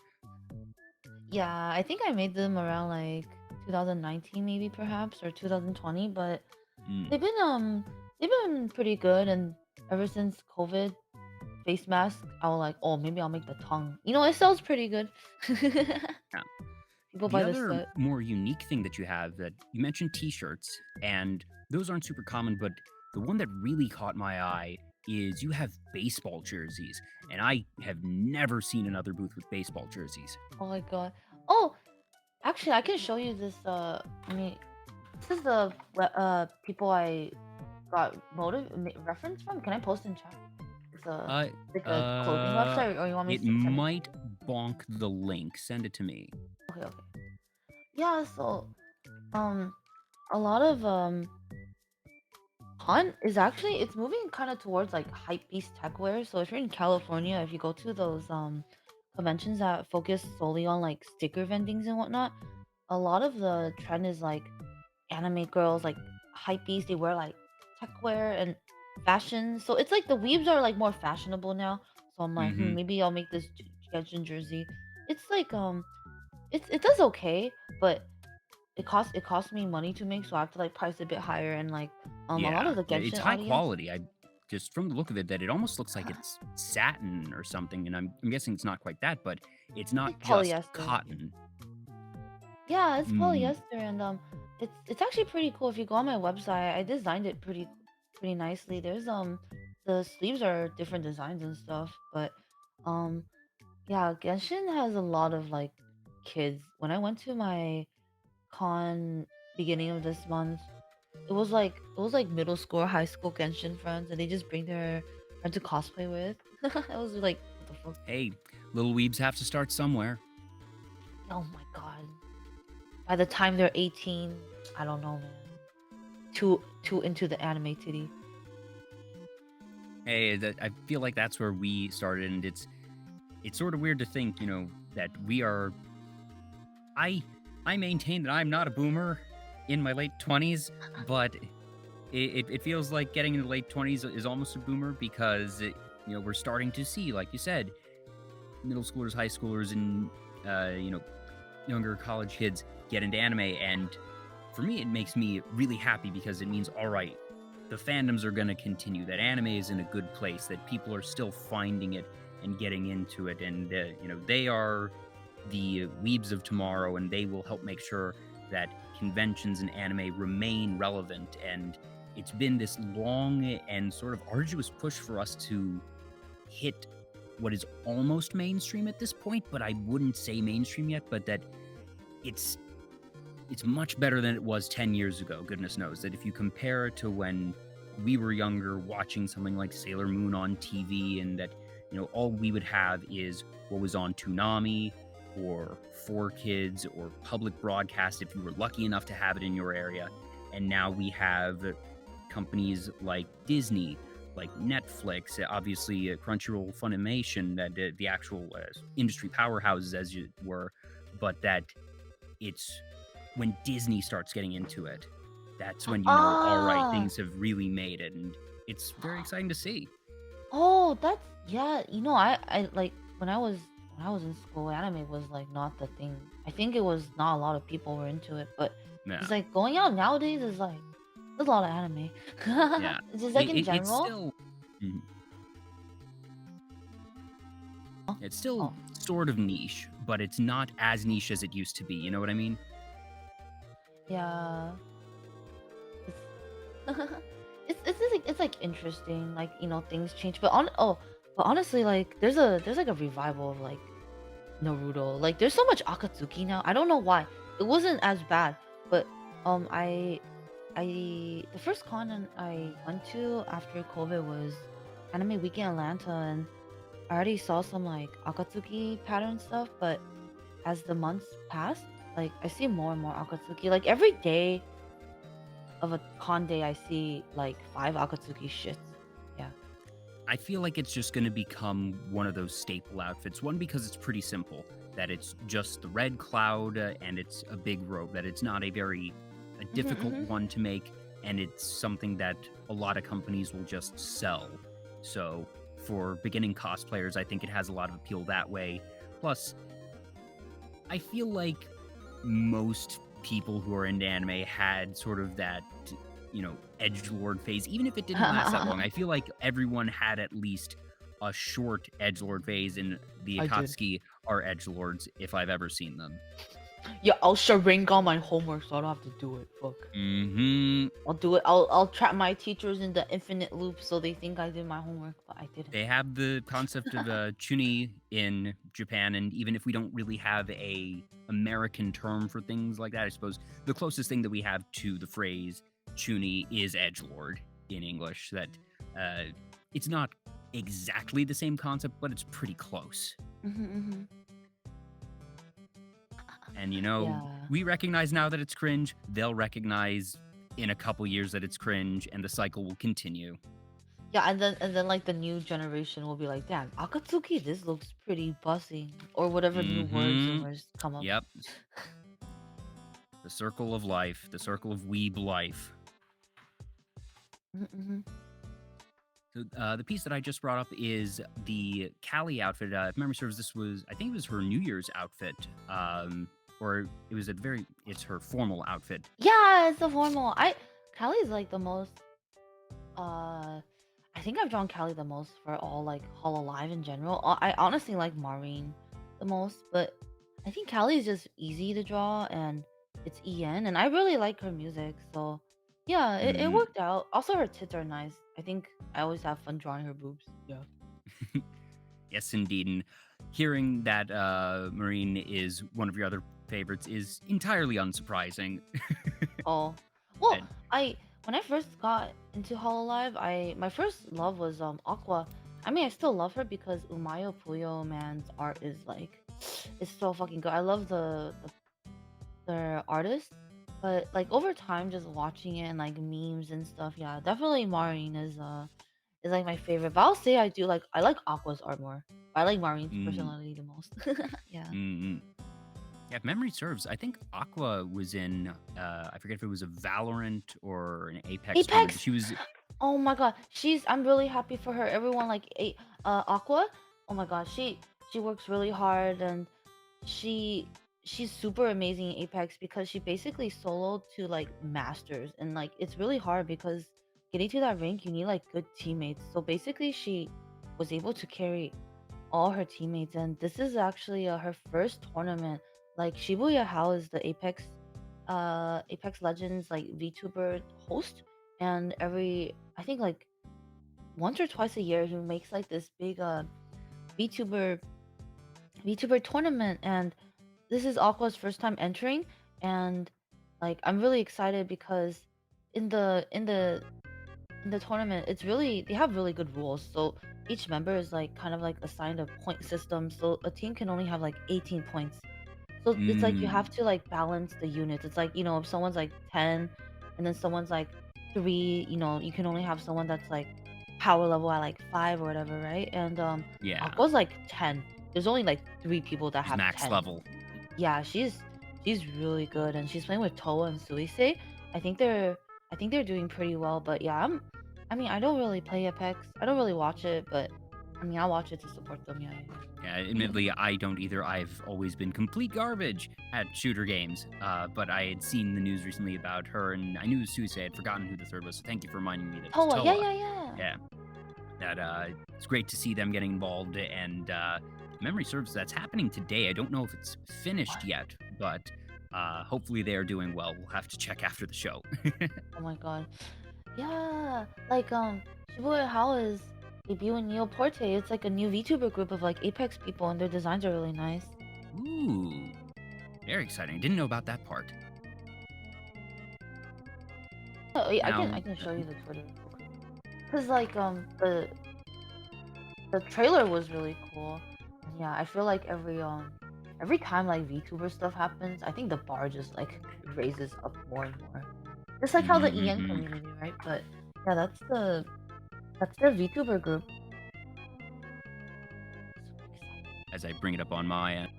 yeah, I think I made them around like 2019 maybe perhaps or 2020, but Mm, they've been pretty good, and ever since COVID face mask, I was like, oh, maybe I'll make the tongue. It sells pretty good. yeah. People The buy the other set. more unique thing that you have that you mentioned t-shirts, and those aren't super common, but the one that really caught my eye is you have baseball jerseys, and I have never seen another booth with baseball jerseys. Oh my god. Oh, actually, I can show you this. I mean, this is the people I got reference from. Can I post in chat? It's Uh, like a clothing uh, website, or you want me it to send it? might bonk the link. Send it to me. Okay, okay. Yeah. So, um, a lot of Hunt is actually it's moving kind of towards like hype beast techwear. So if you're in California, if you go to those conventions that focus solely on like sticker vendings and whatnot, a lot of the trend is like anime girls, like hype beast. They wear like techwear and fashion. So it's like the weaves are like more fashionable now. So I'm like, Mm-hmm. maybe I'll make this Genshin jersey. It's like it does okay, but it costs me money to make, so I have to like price it a bit higher, and like a lot Yeah, of the it's Genshin high audience. quality. I just from the look of it, that it almost looks like it's satin or something, and I'm guessing it's not quite that, but it's It's not just polyester. cotton. Yeah, it's Mm, polyester, and it's actually pretty cool. If you go on my website, I designed it pretty nicely. There's the sleeves are different designs and stuff, but um yeah, Genshin has a lot of like kids. When I went to my con beginning of this month, it was like middle school or high school Genshin friends, and they just bring their friends to cosplay with. I was like, what the fuck? hey, little weebs have to start somewhere. Oh my god. By the time they're 18, I don't know, man. Too into the anime titty. Hey, I feel like that's where we started, and it's sort of weird to think, that we are. I maintain that I'm not a boomer in my late 20s, but it feels like getting in the late 20s is almost a boomer because we're starting to see, like you said, middle schoolers, high schoolers, and younger college kids get into anime, and for me, it makes me really happy because it means, all right, the fandoms are going to continue. That anime is in a good place. That people are still finding it and getting into it, and they are the weebs of tomorrow, and they will help make sure that conventions and anime remain relevant. And it's been this long and sort of arduous push for us to hit what is almost mainstream at this point, but I wouldn't say mainstream yet, but that it's it's much better than it was 10 years ago, goodness knows. That if you compare it to when we were younger, watching something like Sailor Moon on TV, and that, all we would have is what was on Toonami or 4Kids or public broadcast if you were lucky enough to have it in your area. And now we have companies like Disney, like Netflix, obviously Crunchyroll, Funimation, that the actual industry powerhouses, as you were, but that it's when Disney starts getting into it, that's when all right, Ah, things have really made it, and it's very exciting to see. oh, that's yeah. I like when I was in school, anime was like not the thing. I think it was not a lot of people were into it, but Yeah, it's like going out nowadays is like there's a lot of anime. yeah. It's just like in It's general. still, mhm. Oh, It's still oh, sort of niche, but it's not as niche as it used to be. You know what I mean? Yeah. It's it's like interesting, like things change. But honestly, like there's like a revival of like Naruto. Like there's so much Akatsuki now. I don't know why. It wasn't as bad, but the first I went to after COVID was Anime Week in Atlanta, and I already saw some like Akatsuki pattern stuff. But as the months passed, like I see more and more Akatsuki. Like every day of a con day, I see like 5 Akatsuki shits. Yeah. I feel like it's just going to become one of those staple outfits. One, because it's pretty simple, that it's just the red cloud and it's a big robe, that it's not a very difficult one to make, and it's something that a lot of companies will just sell. So for beginning cosplayers, I think it has a lot of appeal that way. Plus, I feel like most people who are into anime had sort of that, edgelord phase, even if it didn't last that long. I feel like everyone had at least a short edgelord phase, and the I did. Akatsuki are edgelords if I've ever seen them. Yeah, I'll Sharingan my homework so I don't have to do it. Fuck. I'll do it. I'll trap my teachers in the infinite loop so they think I did my homework, but I didn't. They have the concept of chuni in Japan, and even if we don't really have a American term for things like that, I suppose the closest thing that we have to the phrase chuni is edgelord in English. That it's not exactly the same concept, but it's pretty close. And Yeah. we recognize now that it's cringe. They'll recognize in a couple years that it's cringe, and the cycle will continue. Yeah, and then like the new generation will be like, damn, Akatsuki, this looks pretty buzzing, or whatever new words come up. Yep. The circle of life, the circle of weeb life. So the piece that I just brought up is the Callie outfit. If memory serves, I think it was her New Year's outfit. Or it was it's her formal outfit. Yeah, it's the formal. Callie's like the most. I think I've drawn Callie the most for all like Hololive in general. I honestly like Maureen the most, but I think Callie is just easy to draw, and it's EN, and I really like her music. So yeah, it worked out. Also, her tits are nice. I think I always have fun drawing her boobs. Yeah. Yes, indeed. And hearing that Maureen is one of your other favorites is entirely unsurprising. Oh, well, when I first got into Hololive, my first love was Aqua. I mean, I still love her because Umayo Puyo man's art is like, it's so fucking good. I love their artist, but like over time, just watching it and like memes and stuff, yeah, definitely Maureen is like my favorite. But I'll say I like Aqua's art more. I like Maureen's personality the most. Yeah. Yeah, if memory serves, I think Aqua was in, I forget if it was a Valorant or an Apex. Apex? She was... Oh my god, I'm really happy for her. Everyone like Aqua. Oh my god, she works really hard, and she's super amazing in Apex because she basically soloed to like masters, and like it's really hard because getting to that rank you need like good teammates. So basically she was able to carry all her teammates, and this is actually her first tournament. Like Shibuya Hao is the Apex Legends like VTuber host, and I think like once or twice a year he makes like this big VTuber tournament, and this is Aqua's first time entering, and like I'm really excited because in the tournament they have really good rules. So each member is like kind of like assigned a point system, so a team can only have like 18 points. So it's like you have to like balance the units. It's like, if someone's like 10 and then someone's like 3, you can only have someone that's like power level at like 5 or whatever, right? And Yeah. Aqua's like 10. There's only like 3 people that She's have max 10. level. Yeah, she's really good, and she's playing with Toa and Suisei. I think they're doing pretty well, but yeah, I don't really play Apex. I don't really watch it, but I mean, I watch it to support them. Yeah. Yeah, admittedly, I don't either. I've always been complete garbage at shooter games, but I had seen the news recently about her, and I knew Suisei. I had forgotten who the third was, so thank you for reminding me that it's Toa, Toa. yeah. That it's great to see them getting involved, and memory serves, that's happening today. I don't know if it's finished yet, but Hopefully they are doing well. We'll have to check after the show. Oh my god. Yeah, like Shibuya How is debuting Neoporte. It's like a new VTuber group of like Apex people, and their designs are really nice. Ooh, very exciting. Didn't know about that part. Oh, yeah, Now, I can show you the Twitter real quick. Cause like the trailer was really cool. And yeah, I feel like every time like VTuber stuff happens, I think the bar just like raises up more and more. Just like how the EN community, right? But yeah, that's the VTuber group. Super excited. as I bring it up on my end.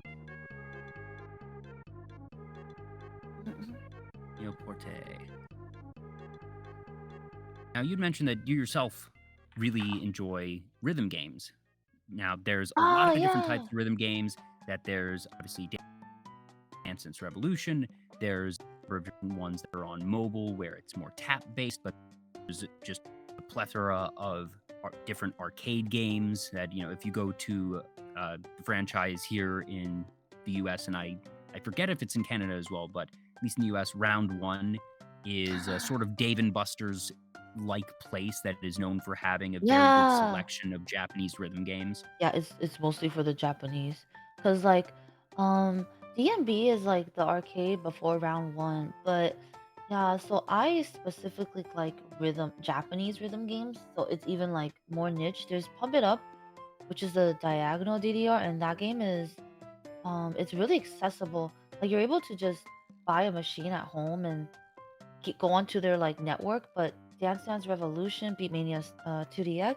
Mhm. Neoporte. Now, you'd mentioned that you yourself really enjoy rhythm games. Now, there's a lot Oh of different yeah. types of rhythm games. That there's obviously Dance Dance Revolution. There's a number of different ones that are on mobile where it's more tap based, but there's just a plethora of different arcade games that, you know, if you go to the franchise here in the US, and I forget if it's in Canada as well, but at least in the US, Round One is a sort of Dave and Buster's like place that is known for having a very good Yeah. selection of Japanese rhythm games. Yeah, it's mostly for the Japanese. Cause like DNB is like the arcade before round one, but yeah, so I specifically like Japanese rhythm games, so it's even like more niche. There's Pump It Up, which is a diagonal DDR, and that game is it's really accessible. Like you're able to just buy a machine at home and go onto their like network, but Dance Dance Revolution, Beatmania 2DX,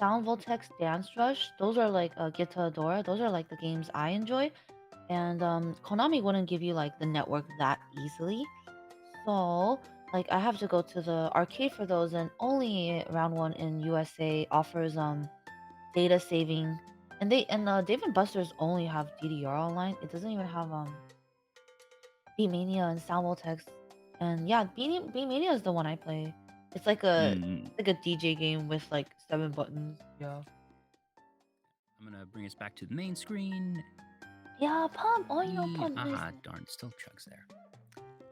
Sound Voltex, Dance Rush, those are like Gita Adora, those are like the games I enjoy. And Konami wouldn't give you like the network that easily. So like I have to go to the arcade for those, and only round one in USA offers data saving. And Dave and Buster's only have DDR online. It doesn't even have Beatmania and Sound Voltex. And yeah, Beatmania is the one I play. It's like Mm, a DJ game with like 7 buttons. Yeah. I'm gonna bring us back to the main screen. Yeah, Pump. Oh, you know Pump. Nice. Darn, still chugs there.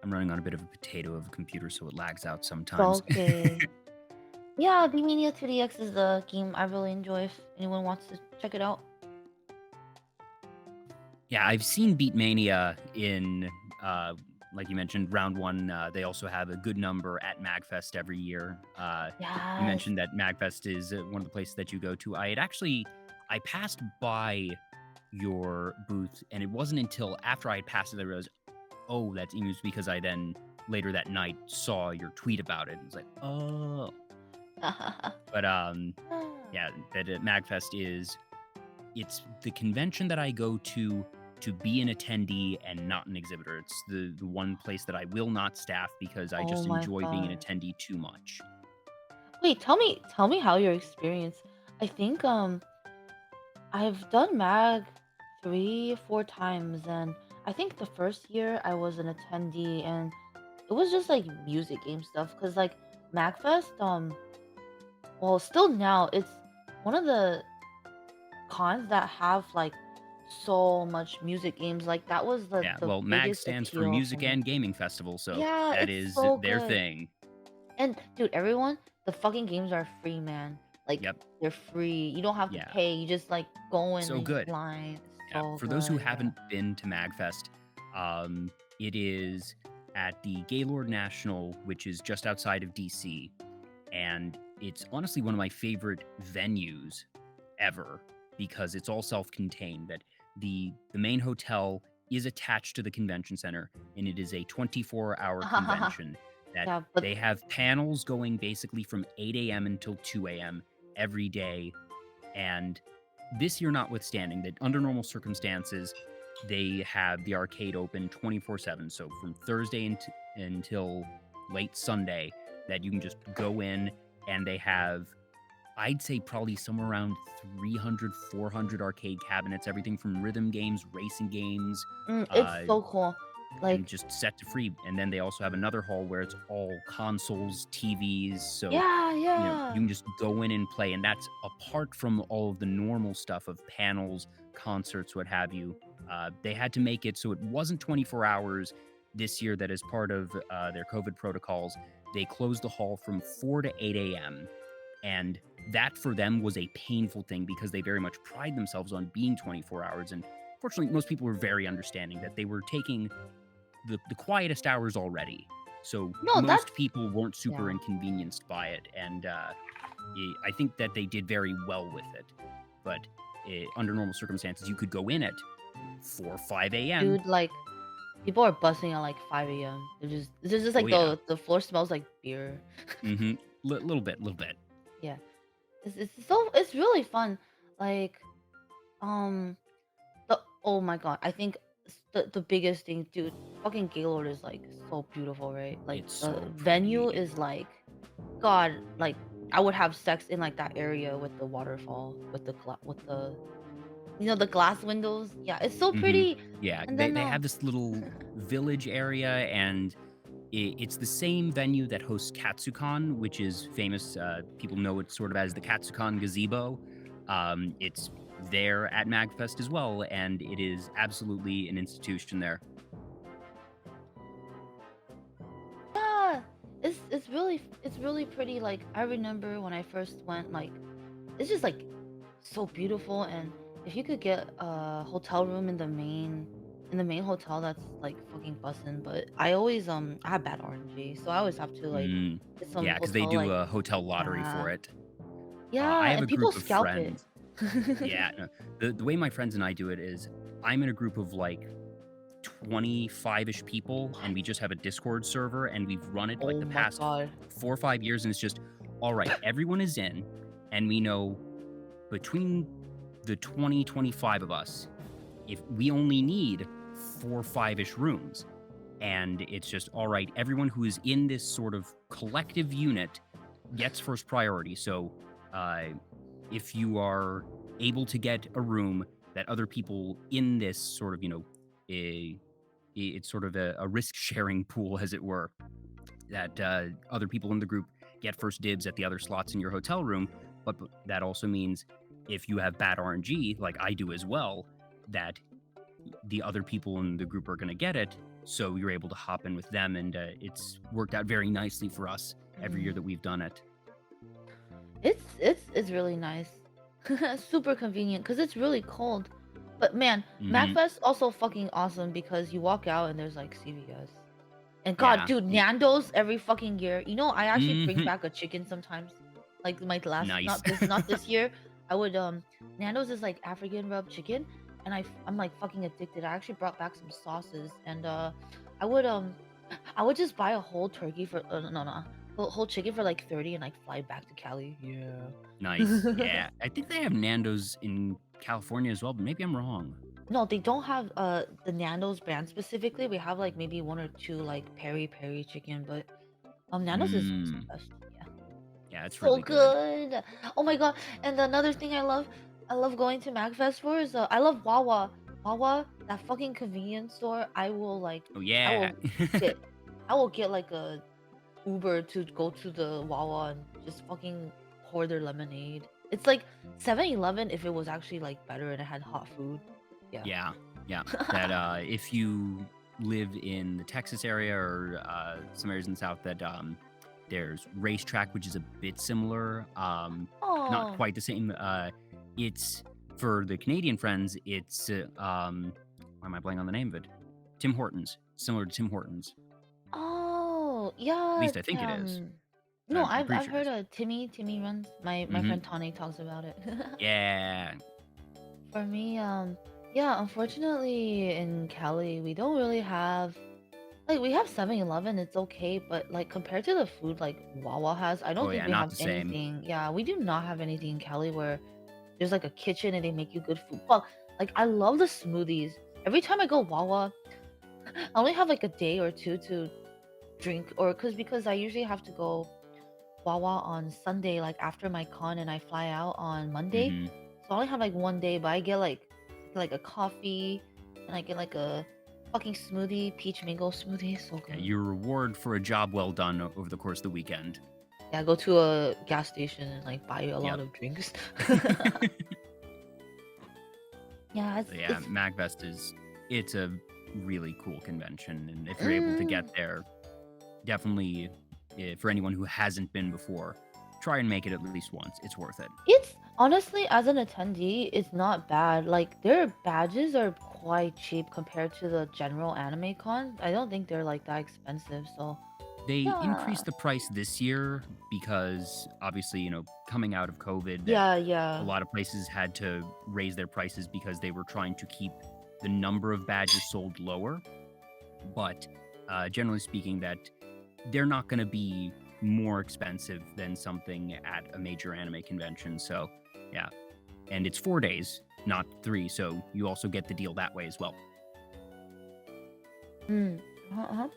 I'm running on a bit of a potato of a computer, so it lags out sometimes. Okay. Yeah, Beatmania 2DX is the game I really enjoy if anyone wants to check it out. Yeah, I've seen Beatmania in, like you mentioned, round one. They also have a good number at Magfest every year. You Yes. mentioned that Magfest is one of the places that you go to. I passed by your booth, and it wasn't until after I had passed it that I realized, oh, that's Emus, because I then later that night saw your tweet about it and was like, oh. But yeah, that Magfest it's the convention that I go to be an attendee and not an exhibitor. It's the one place that I will not staff because I Oh just my enjoy being an God. attendee too much. Wait, tell me how your experience. I think I've done Mag 3, 4 times, and I think the first year I was an attendee, and it was just like music game stuff. Cause like Magfest, well, still now it's one of the cons that have like so much music games. Like that was Yeah, the well, MAG biggest stands for appeal for Music me. and Gaming Festival, so Yeah, that it's is so their good. thing. And dude, everyone, the fucking games are free, man. Like Yep. they're free. You don't have to Yeah. pay. You just like go in So and good. blind. It's Yeah. so For those who good, yeah. haven't been to MagFest, it is at the Gaylord National, which is just outside of DC, and it's honestly one of my favorite venues ever because it's all self-contained. That the main hotel is attached to the convention center, and it is a 24-hour convention. That Yeah, but they have panels going basically from 8 a.m. until 2 a.m. every day, and this year notwithstanding, that under normal circumstances, they have the arcade open 24/7. So from Thursday until late Sunday, that you can just go in, and they have, I'd say, probably somewhere around 300, 400 arcade cabinets, everything from rhythm games, racing games, it's so cool. Like and just set to free. And then they also have another hall where it's all consoles, TVs. So yeah, you yeah. can just go in and play, and that's apart from all of the normal stuff of panels, concerts, what have you. They had to make it so it wasn't 24 hours this year. That as part of their COVID protocols, they closed the hall from 4 to 8 a.m. And that for them was a painful thing because they very much pride themselves on being 24 hours. And fortunately, most people were very understanding that they were taking the quietest hours already. So No, that's most people weren't super yeah. inconvenienced by it. And I think that they did very well with it. But under normal circumstances, you could go in at 4 or 5 a.m. Dude, like people are busting at like 5 a.m. They're just like Oh, yeah. the floor smells like beer. Mm-hmm. Little bit. Yeah. It's really fun. Like oh my god, I think the biggest thing, dude, fucking Gaylord is like so beautiful, right? Like It's the so venue pretty. is like god, like I would have sex in like that area with the waterfall, with the the glass windows. Yeah, it's so Mm-hmm. pretty. Yeah, And they, then they have this little village area, and it's the same venue that hosts Katsucon, which is famous. People know it sort of as the Katsucon gazebo. It's there at Magfest as well, and it is absolutely an institution there. yeah, it's really pretty. Like I remember when I first went, like it's just like so beautiful. And if you could get a hotel room in the main hotel, that's like fucking bussin'. But I have bad RNG, so I always have to like Mm, get some yeah, because they hotel do like a hotel lottery yeah for it. I yeah, have and a people group of scalp it. friends. Yeah, no, the way my friends and I do it is I'm in a group of like 25-ish people, and we just have a Discord server, and we've run it like Oh the my past god. 4 or 5 years, and it's just all right. Everyone is in, and we know between the 25 of us, if we only need 4 or 5-ish rooms, and it's just all right. Everyone who is in this sort of collective unit gets first priority. So, uh, if you are able to get a room that other people in this sort of, it's sort of a risk sharing pool, as it were, that other people in the group get first dibs at the other slots in your hotel room. But that also means if you have bad RNG, like I do as well, that the other people in the group are going to get it. So you're able to hop in with them. And it's worked out very nicely for us every year that we've done it. It's really nice. Super convenient because it's really cold. But man, MacFest also fucking awesome because you walk out and there's like CVS. And god, Yeah. dude, Nando's every fucking year. You know, I actually bring Mhm. back a chicken sometimes. Like my last Nice. not this year. I would Nando's is like African rub chicken, and I'm like fucking addicted. I actually brought back some sauces, and I would I would just buy a whole turkey for no, whole chicken for like 30 and like fly back to Cali. Yeah. Nice. Yeah. I think they have Nando's in California as well, but maybe I'm wrong. No, they don't have the Nando's brand specifically. We have like maybe one or two like peri peri chicken, but Nando's is just the best. Yeah. Yeah, it's So really good. good. Oh my god. And another thing I love going to MacFest for is I love Wawa. Wawa, that fucking convenience store. Oh, I yeah. will get I will get like a Uber to go to the Wawa and just fucking pour their lemonade. It's like 7-Eleven if it was actually like better and it had hot food. Yeah. Yeah. Yeah. That if you live in the Texas area or some areas in the South, that there's Racetrack, which is a bit similar. Not Oh. quite the same. It's for the Canadian friends. It's why am I blanking on the name of it? Tim Hortons, similar to Tim Hortons. Oh, At yeah. least I think it is. No, I'm pretty I've sure it heard is. of Timmy runs. My Mhm. friend Tawny talks about it. Yeah. For me, yeah, unfortunately in Cali, we don't really have like we have 7-Eleven, it's okay, but like compared to the food like Wawa has, I don't Oh think yeah, we not have the same. anything. Yeah, we do not have anything in Cali where there's like a kitchen and they make you good food. Well, like I love the smoothies. Every time I go Wawa, I only have like a day or two to drink or because I usually have to go Wawa on Sunday, like after my con, and I fly out on Monday. Hmm. So I only have like one day, but I get like a coffee and I get like a fucking smoothie, peach mango smoothie. So Yeah, good. your reward for a job well done over the course of the weekend. Yeah, go to a gas station and like buy a lot Yep. of drinks. Yeah, So yeah, it's Magfest it's a really cool convention, and if you're able to get there, definitely for anyone who hasn't been before, try and make it at least once. It's worth it. It's honestly, as an attendee, it's not bad. Like their badges are quite cheap compared to the general anime con. I don't think they're like that expensive. So They yeah, increased the price this year because obviously, coming out of COVID, that yeah, a yeah. lot of places had to raise their prices because they were trying to keep the number of badges sold lower. But generally speaking, that they're not going to be more expensive than something at a major anime convention. So, yeah. And it's 4 days, not 3. So you also get the deal that way as well. Mm. Uh-huh.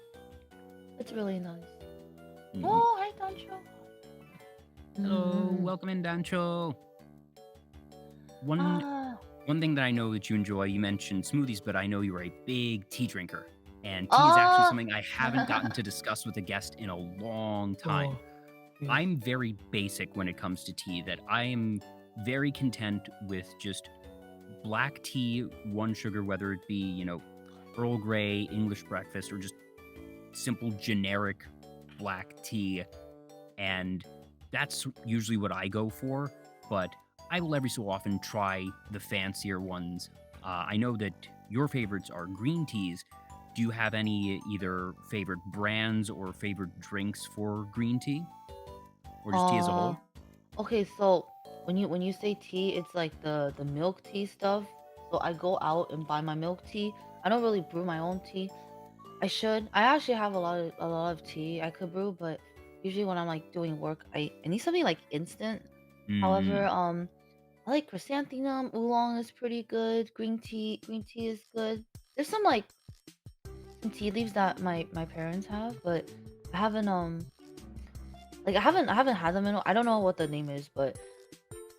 It's really nice. Mhm. Oh, hi, Tancho. Hello, Mm. welcome in, Dancho. One Ah. one thing that I know that you enjoy, you mentioned smoothies, but I know you're a big tea drinker. And tea is actually Ah. something I haven't gotten to discuss with a guest in a long time. Oh, yeah. I'm very basic when it comes to tea, that I am very content with just black tea, one sugar, whether it be, Earl Grey, English breakfast, or just simple generic black tea. And that's usually what I go for. But I will every so often try the fancier ones. I know that your favorites are green teas. Do you have any either favorite brands or favorite drinks for green tea? Or just tea as a Uh. whole? Okay, so when you say tea, it's like the milk tea stuff. So I go out and buy my milk tea. I don't really brew my own tea. I should. I actually have a lot of tea I could brew, but usually when I'm like doing work, I need something like instant. However, Mm. I like chrysanthemum, oolong is pretty good. Green tea is good. There's some tea leaves that my parents have, but I haven't like I haven't had them in. I don't know what the name is, but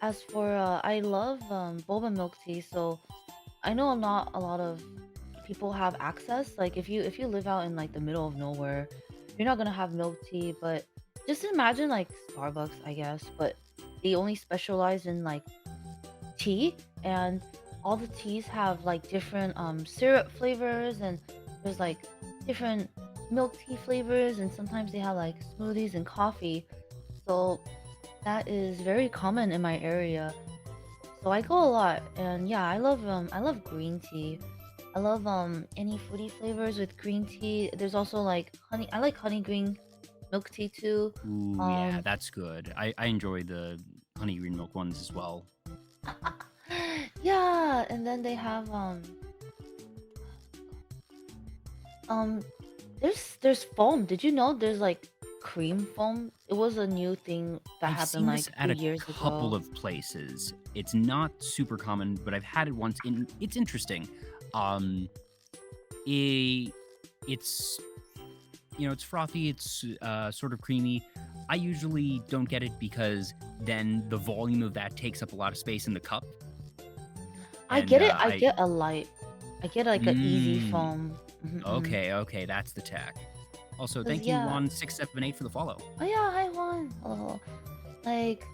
as for I love boba milk tea, so I know not a lot of people have access. Like if you live out in like the middle of nowhere, you're not gonna have milk tea. But just imagine like Starbucks, I guess, but they only specialize in like tea, and all the teas have like different syrup flavors, and there's like different milk tea flavors, and sometimes they have like smoothies and coffee. So that is very common in my area. So I go a lot, and yeah, I love green tea. I love any fruity flavors with green tea. There's also like honey. I like honey green milk tea too. Ooh, yeah, Um, that's good. I enjoy the honey green milk ones as well. yeah, and then they have um there's foam. Did you know there's like cream foam? It was a new thing that I've happened seen this like a at few a years couple ago. of places. It's not super common, but I've had it once. It's interesting. Um, i- it's it's frothy. It's sort of creamy. I usually don't get it because then the volume of that takes up a lot of space in the cup, I and get it. I I get a light. I get like a easy mm, foam. okay, that's the tech. Also, Cause thank you, yeah. Juan678 for the follow. Oh yeah, I won. Oh, like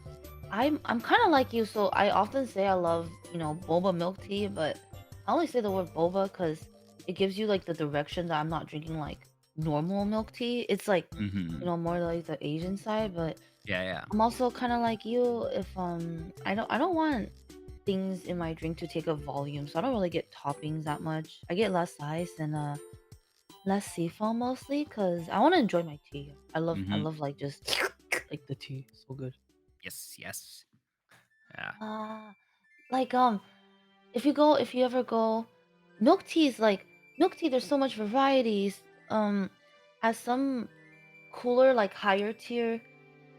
I'm kind of like you, so I often say I love boba milk tea, but I only say the word boba because it gives you like the direction that I'm not drinking like normal milk tea. It's like Mm-hmm. more like the Asian side, but Yeah, yeah. I'm also kind of like you. If I don't want things in my drink to take up volume, so I don't really get toppings that much. I get less ice and less seafoam mostly because I want to enjoy my tea. I love I Mm-hmm. love like just Like the tea, so good. Yes, yes. Yeah. ah like if you ever go milk tea is like milk tea, there's so much varieties. um at some cooler like higher tier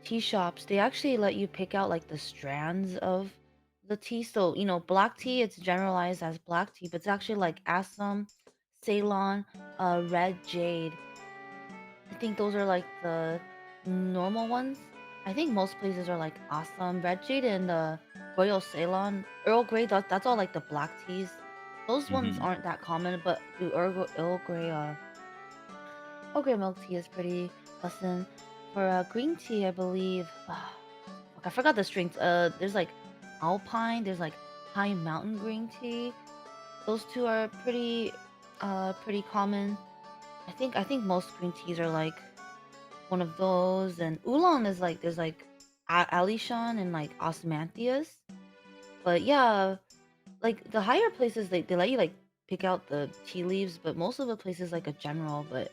tea shops, they actually let you pick out like the strands of the tea. So black tea, it's generalized as black tea, but it's actually like Assam, Ceylon, red jade. I think those are like the normal ones. I think most places are like Assam, red jade, and Royal Ceylon. Earl Grey, that's all like the black teas. Those ones Mm-hmm. aren't that common, but the Earl Grey milk tea is pretty bussin'. For green tea, I believe. Fuck, I forgot the strings. There's like Alpine. There's like High Mountain green tea. those two are pretty common. I think most green teas are like one of those, and oolong is like there's like Alishan and like osmanthus. But yeah, like the higher places they let you like pick out the tea leaves, but most of the places like a general. But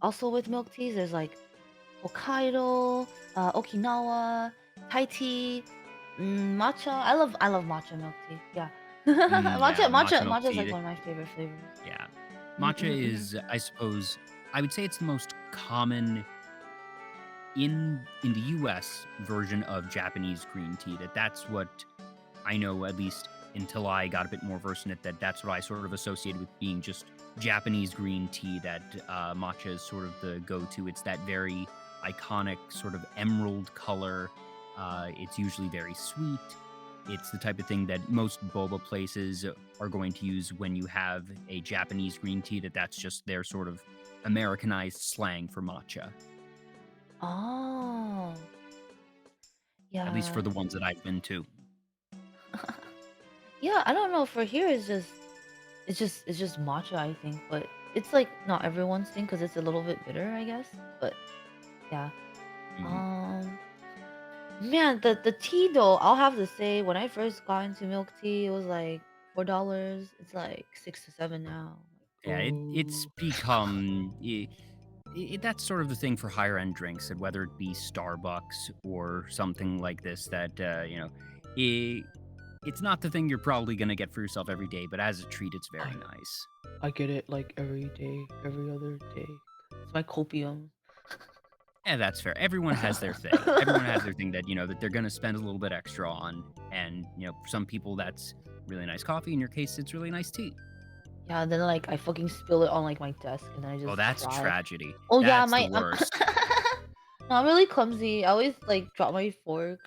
also with milk teas, there's like Hokkaido, Okinawa, Thai tea, matcha. I love matcha milk tea. Yeah, Yeah, matcha milk matcha is like tea. one of my favorite flavors. Yeah. Mhm, Matcha mhm, mhm. is, I suppose, I would say it's the most common in the US version of Japanese green tea. That's what I know, at least until I got a bit more versed in it, that's what I sort of associated with being just Japanese green tea, that matcha is sort of the go-to. It's that very iconic sort of emerald color. It's usually very sweet. It's the type of thing that most boba places are going to use when you have a Japanese green tea, that's just their sort of Americanized slang for matcha, Oh, at least yeah. for the ones that I've been to. Yeah, I don't know. For here, it's just matcha, I think, but it's like not everyone's thing because it's a little bit bitter, I guess. But yeah, Mhm. um, man, the tea though, I'll have to say, when I first got into milk tea, it was like $4. It's like 6 to 7 now. Yeah, it's Oh, become that's sort of the thing for higher end drinks, and whether it be Starbucks or something like this, that it, it's not the thing you're probably going to get for yourself every day, but as a treat, it's very I nice. I get it like every day, every other day. It's my copium. Yeah, that's fair. Everyone has their thing. Everyone has their thing that that they're going to spend a little bit extra on, and for some people that's really nice coffee. In your case, it's really nice tea. yeah. Then like I fucking spill it on like my desk, and then I Oh, just that's cry. tragedy. Oh yeah, That's the my worst. no, I'm really clumsy. I always like drop my fork.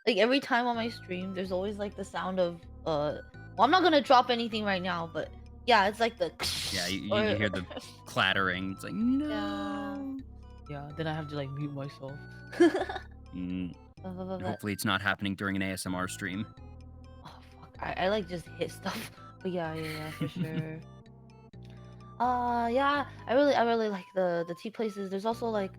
Like every time on my stream, there's always like the sound of well, I'm not gonna drop anything right now, but yeah, it's like the Yeah, you or hear the clattering. It's like, yeah. no. Yeah, then I have to like mute myself. Mm, But hopefully, it's not happening during an ASMR stream. oh fuck, I like just hit stuff. But yeah, for sure. Yeah, I really like the tea places. There's also like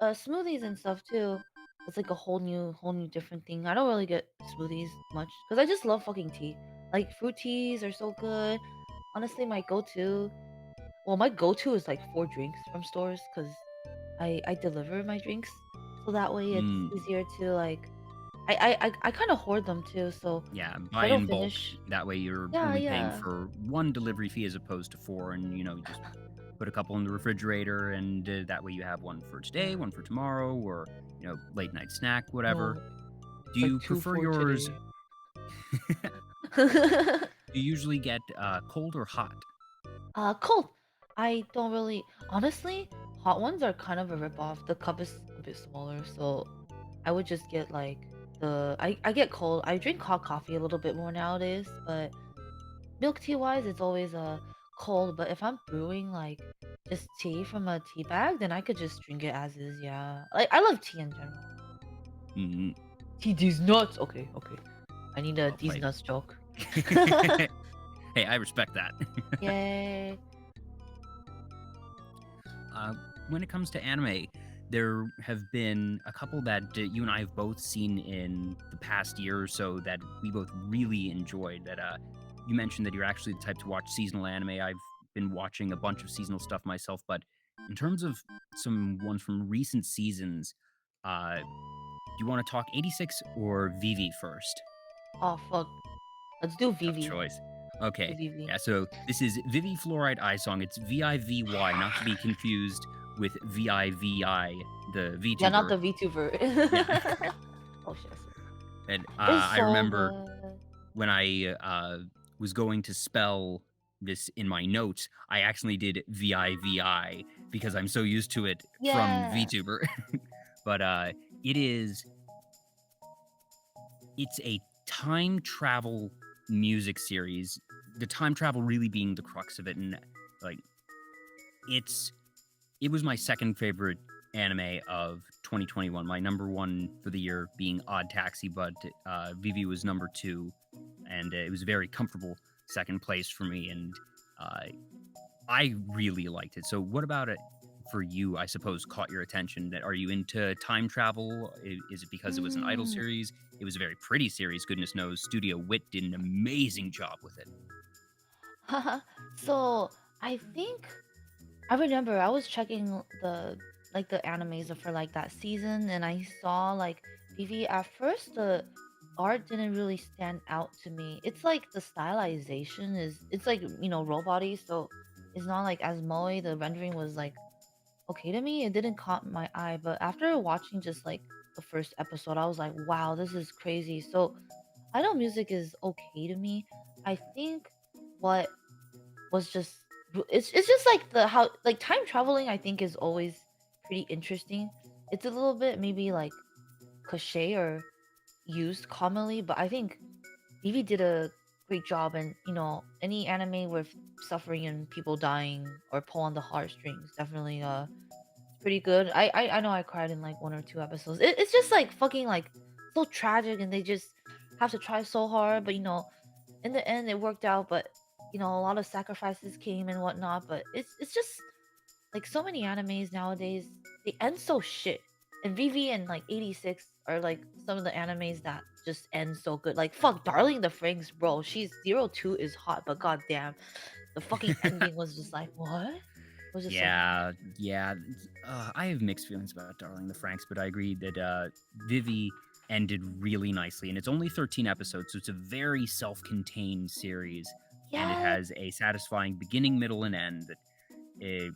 smoothies and stuff too. It's like a whole new different thing. I don't really get smoothies much because I just love fucking tea. Like fruit teas are so good. Honestly, my go-to is like 4 drinks from stores because I deliver my drinks, so that way it's Mm, easier to like I kind of hoard them too. So yeah, if I buy don't in bulk. finish, That way, you're yeah, only paying yeah. for one delivery fee as opposed to four, and you just put a couple in the refrigerator, and that way you have one for today, one for tomorrow, or late night snack, whatever. No, Do it's like you two prefer for yours? today. Do you usually get cold or hot? Cold. I don't really honestly, hot ones are kind of a rip off. The cup is a bit smaller, so I would just get like I get cold. I drink hot coffee a little bit more nowadays, but milk tea wise it's always cold. But if I'm brewing like just tea from a tea bag, then I could just drink it as is, yeah. Like I love tea in general. Mm, Tea these nuts. Okay, okay. I need a well these played. nuts joke. Hey, I respect that. Yay. Uh, when it comes to anime, there have been a couple that you and I have both seen in the past year or so that we both really enjoyed. That you mentioned that you're actually the type to watch seasonal anime. I've been watching a bunch of seasonal stuff myself, but in terms of some ones from recent seasons, do you want to talk 86 or Vivi first? Oh fuck. Let's do Tough Vivi. choice. Do Okay. Vivi. Yeah, so this is Vivi Fluoride Eye Song. It's Vivy, not to be confused with Vivi, the Yeah, not VTuber. the VTuber. Yeah. Oh shit. And It's I so remember good. when I was going to spell this in my notes, I actually did VIVI because I'm so used to it from Yeah. VTuber. But it is it's a time travel music series. The time travel really being the crux of it, and like it's it was my second favorite anime of 2021. My number one for the year being Odd Taxi, but Vivi was number two, and it was a very comfortable second place for me, and I really liked it. So, what about it for you? I suppose caught your attention. That are you into time travel? Is it because it was an idol Mm. series? It was a very pretty series. Goodness knows, Studio Wit did an amazing job with it. So I think I remember I was checking the animes for like that season, and I saw like Vivi. At first, the art didn't really stand out to me. It's like the stylization is it's like robot-y, so it's not like as moe. The rendering was like okay to me. It didn't caught my eye, but after watching just like the first episode, I was like, wow, this is crazy. So I know music is okay to me. I think what was just it's just like the how like time traveling I think is always pretty interesting. It's a little bit maybe like cliche or used commonly, but I think Vivi did a great job, and any anime with suffering and people dying or pull on the heartstrings definitely it's pretty good. I know I cried in like one or two episodes. It's just like fucking like so tragic, and they just have to try so hard, but in the end it worked out. But a lot of sacrifices came and whatnot. But it's just like so many animes nowadays, they end so shit. And VV and like 86 are like some of the animes that just end so good. Like fuck, Darling in the Franxx, bro. She's 02 is hot, but goddamn, the fucking ending was just like what? It was just so bad. Yeah. I have mixed feelings about Darling the Franks, but I agree that Vivi ended really nicely, and it's only 13 episodes, so it's a very self-contained series, and it Yeah. has a satisfying beginning, middle, and end. Uh,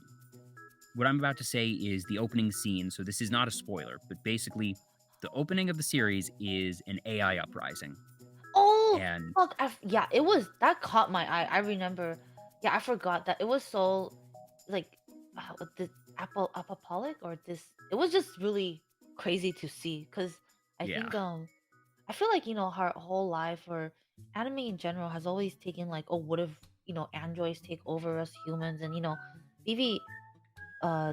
what I'm about to say is the opening scene, so this is not a spoiler, but basically, the opening of the series is an AI uprising, Oh, and fuck! Yeah, it was that caught my eye. I remember. Yeah, I forgot that it was so like the apopolic or this. It was just really crazy to see because I yeah, think I feel like her whole life or anime in general has always taken like, oh, what if androids take over us humans, and Vivi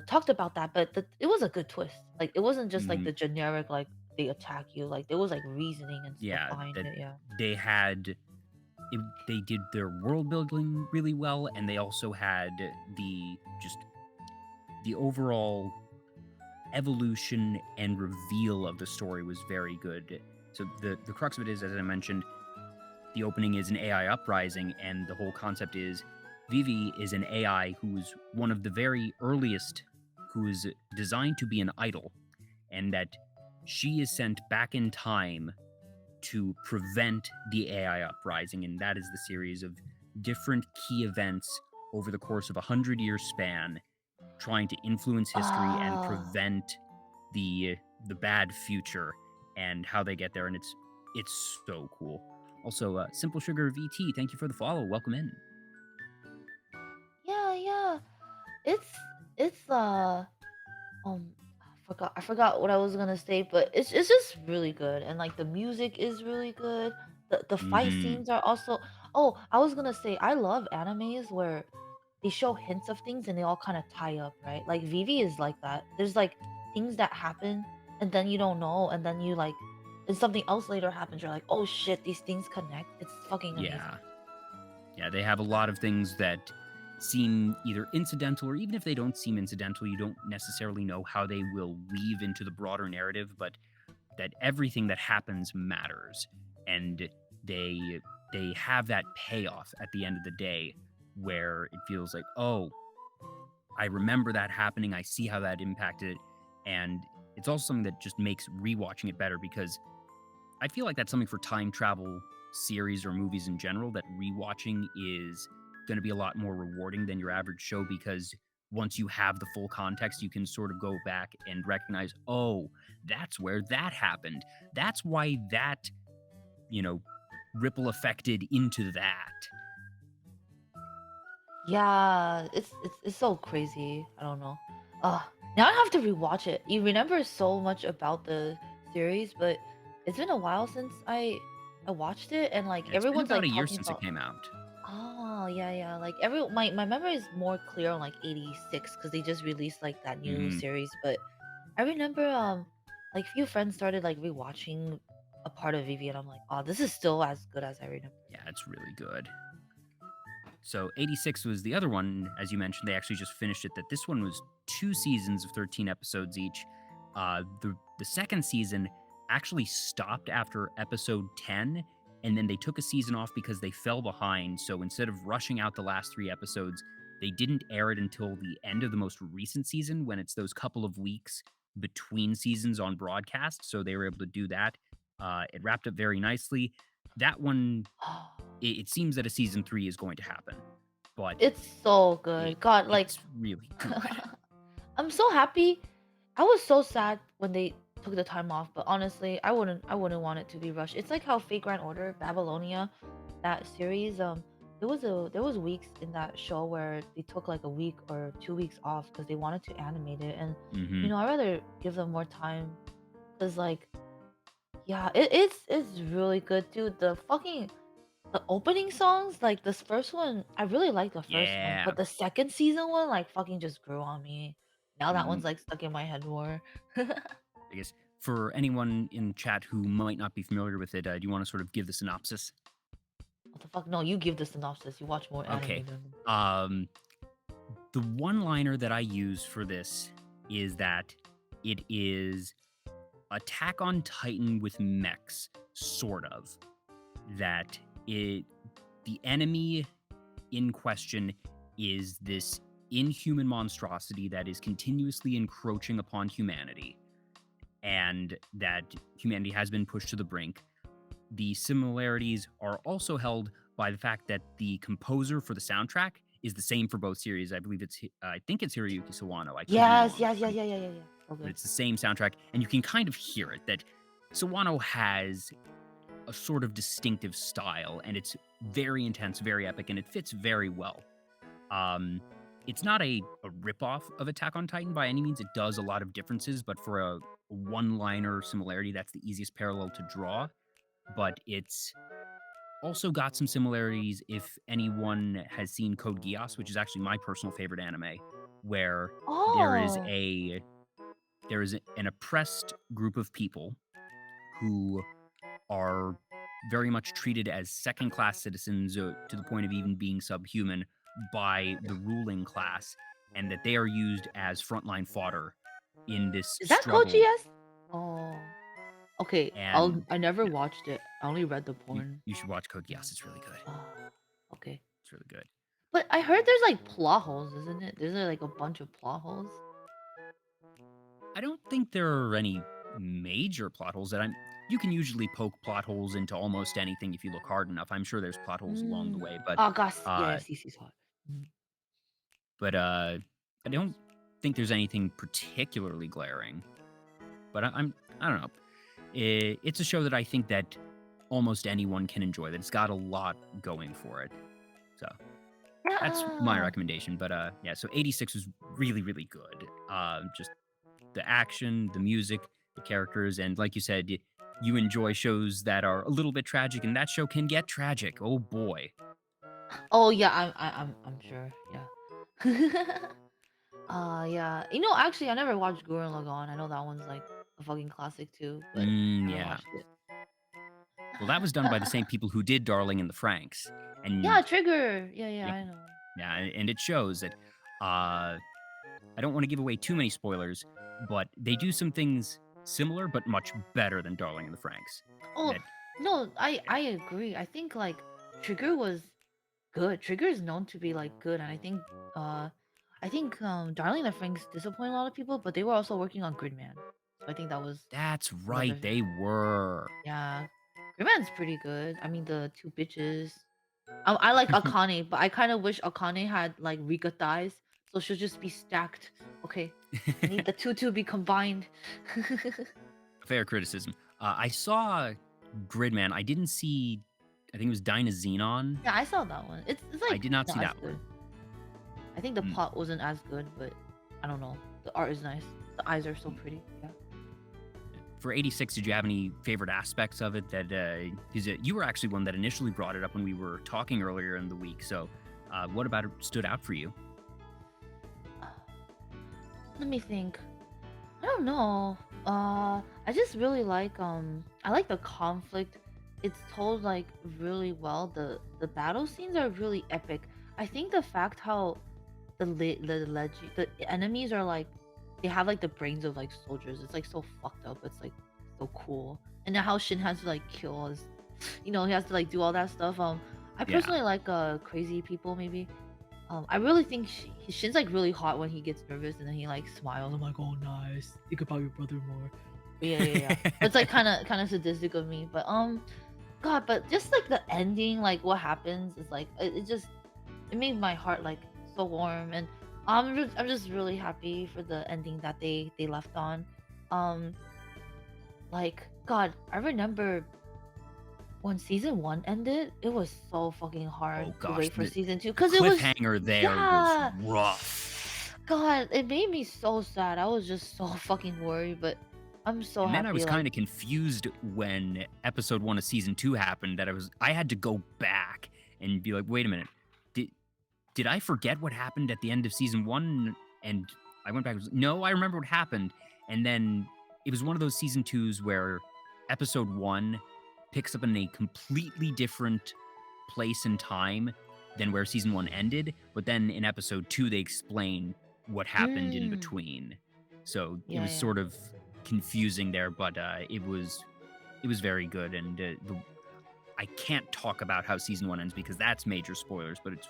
talked about that, but it was a good twist. Like it wasn't just like mhm, the generic like they attack you. Like there was like reasoning and stuff yeah, behind that it. Yeah. they had they did their world building really well, and they also had the just the overall evolution and reveal of the story was very good. So the crux of it is, as I mentioned, the opening is an AI uprising, and the whole concept is Vivi is an AI who's one of the very earliest, who's designed to be an idol, and that she is sent back in time to prevent the AI uprising, and that is the series of different key events over the course of 100-year span, trying to influence history and Ah, prevent the the bad future and how they get there, and it's so cool. Also, Simple Sugar VT, thank you for the follow. Welcome in. yeah, yeah. It's it's I forgot what I was gonna say, but it's just really good, and like the music is really good. The fight Mm-hmm. scenes are also. Oh, I was gonna say I love animes where they show hints of things and they all kind of tie up, right? Like Vivi is like that. There's like things that happen and then you don't know, and then you like, and something else later happens. You're like, oh shit, these things connect. It's fucking amazing. Yeah. Yeah, they have a lot of things that seem either incidental, or even if they don't seem incidental, you don't necessarily know how they will weave into the broader narrative, but that everything that happens matters, and they they have that payoff at the end of the day where it feels like, oh, I remember that happening, I see how that impacted it, and it's also something that just makes rewatching it better, because I feel like that's something for time travel series or movies in general, that rewatching is going to be a lot more rewarding than your average show, because once you have the full context, you can sort of go back and recognize, oh, that's where that happened. That's why that, you know, ripple affected into that. Yeah, it's so crazy. I don't know. Now I have to rewatch it. You remember so much about the series, but it's been a while since I watched it, and like Yeah, it's been everyone's about like a year talking since it about. came out. Oh yeah, yeah. Like my memory is more clear on like 86 because they just released like that new Hmm. series. But I remember like few friends started like rewatching a part of Vivi, and I'm like, oh, this is still as good as I remember. Yeah, it's really good. So 86 was the other one, as you mentioned. They actually just finished it. That this one was 2 seasons of 13 episodes each. The second season actually stopped after episode 10, and then they took a season off because they fell behind. So instead of rushing out the last 3 episodes, they didn't air it until the end of the most recent season, when it's those couple of weeks between seasons on broadcast. So they were able to do that. It wrapped up very nicely. That one, it seems that a season 3 is going to happen, but It's so good. God, like it's really good. I'm so happy. I was so sad when they took the time off, but honestly, I wouldn't want it to be rushed. It's like how Fate Grand Order, Babylonia, that series, there was weeks in that show where they took like a week or 2 weeks off because they wanted to animate it, and Hmm. I'd rather give them more time because like yeah, it's really good, dude. The opening songs, like this first one, I really like the first one, Yeah. but the second season one, like fucking just grew on me. Now that Mhm. one's like stuck in my head more. I guess for anyone in chat who might not be familiar with it, do you want to sort of give the synopsis? What the fuck? No, you give the synopsis. You watch more Okay. anime than me. The one-liner that I use for this is that it is Attack on Titan with mechs, sort of. That the enemy in question is this inhuman monstrosity that is continuously encroaching upon humanity, and that humanity has been pushed to the brink. The similarities are also held by the fact that the composer for the soundtrack is the same for both series. I believe I think it's Hiroyuki Sawano. I could be Yes, wrong, yes, yeah, yeah, yeah, yeah, yeah. but Okay. it's the same soundtrack, and you can kind of hear it that Sawano has a sort of distinctive style, and it's very intense, very epic, and it fits very well. It's not a ripoff of Attack on Titan by any means. It does a lot of differences, but for a one-liner similarity, that's the easiest parallel to draw. But it's also got some similarities if anyone has seen Code Geass, which is actually my personal favorite anime, where there is Oh, a there is an oppressed group of people who are very much treated as second-class citizens, to the point of even being subhuman by the ruling class, and that they are used as frontline fodder in this is that struggle. Kochi? Oh, okay. And I never yeah, watched it. I only read the you, porn. you should watch Code Geass. It's really good. Oh, okay. It's really good. But I heard there's like plot holes, isn't it? There's like a bunch of plot holes. I don't think there are any major plot holes that I'm. You can usually poke plot holes into almost anything if you look hard enough. I'm sure there's plot holes along the Mm. way, but Oh, gosh. Yeah, uh, CC's hot. Mm. but I don't think there's anything particularly glaring. But I don't know. It's a show that I think that almost anyone can enjoy. That it's got a lot going for it. So that's my Yeah. recommendation. But yeah, so 86 was really, really good. Just the action, the music, the characters, and like you said, you enjoy shows that are a little bit tragic, and that show can get tragic. Oh boy. Oh yeah, I'm sure. Yeah. Yeah. Actually, I never watched Gurren Lagann. I know that one's like a fucking classic too, but I never Yeah. watched it. Well, that was done by the same people who did Darling in the Franxx, Yeah, and Trigger. Yeah, yeah, yeah, I know. yeah, and it shows that. I don't want to give away too many spoilers, but they do some things similar but much better than Darling in the Franxx. Oh, That no, I yeah, I agree. I think like Trigger was good. Trigger is known to be like good, and uh Darling in the Franxx disappointed a lot of people, but they were also working on Gridman. So I think that was that's another. right, they were. Yeah. Gridman's pretty good. I mean the two bitches. I like Akane, but I kind of wish Akane had like Rika thighs, so she'll just be stacked. Okay, I need the two to be combined. Fair criticism. I saw Gridman. I didn't see. I think it was Dyna Xenon. Yeah, I saw that one. It's I like did not see not as that good. one. I think the Mm. plot wasn't as good, but I don't know. The art is nice. The eyes are so pretty. Yeah. For 86, did you have any favorite aspects of it? That because you were actually one that initially brought it up when we were talking earlier in the week. So, what about it stood out for you? Let me think. I don't know. I just really like I like the conflict. It's told like really well. The battle scenes are really epic. I think the fact how the enemies are like they have like the brains of like soldiers. It's like so fucked up. It's like so cool. And then how Shin has to like kill us. He has to like do all that stuff. I Yeah. personally like crazy people maybe. I really think Shin's like really hot when he gets nervous and then he like smiles. I'm like, oh nice. Think about your brother more. But yeah. It's like kind of sadistic of me, but God, but just like the ending, like what happens is like it made my heart like so warm, and I'm just really happy for the ending that they left on. Um, like God, I remember when season 1 ended, it was so fucking hard Oh to gosh, wait for the season 2 the because it was cliffhanger there yeah. was rough. God, it made me so sad. I was just so fucking worried, but I'm so And then I was happy. Like, kind of confused when episode 1 of season 2 happened that I had to go back and be like, wait a minute, did I forget what happened at the end of season 1? And I went back and was, no, I remember what happened. And then it was one of those season 2s where episode 1 picks up in a completely different place and time than where season 1 ended, but then in episode 2 they explain what happened in between. So it was yeah. sort of confusing there, but it was very good. And I can't talk about how season 1 ends because that's major spoilers, but it's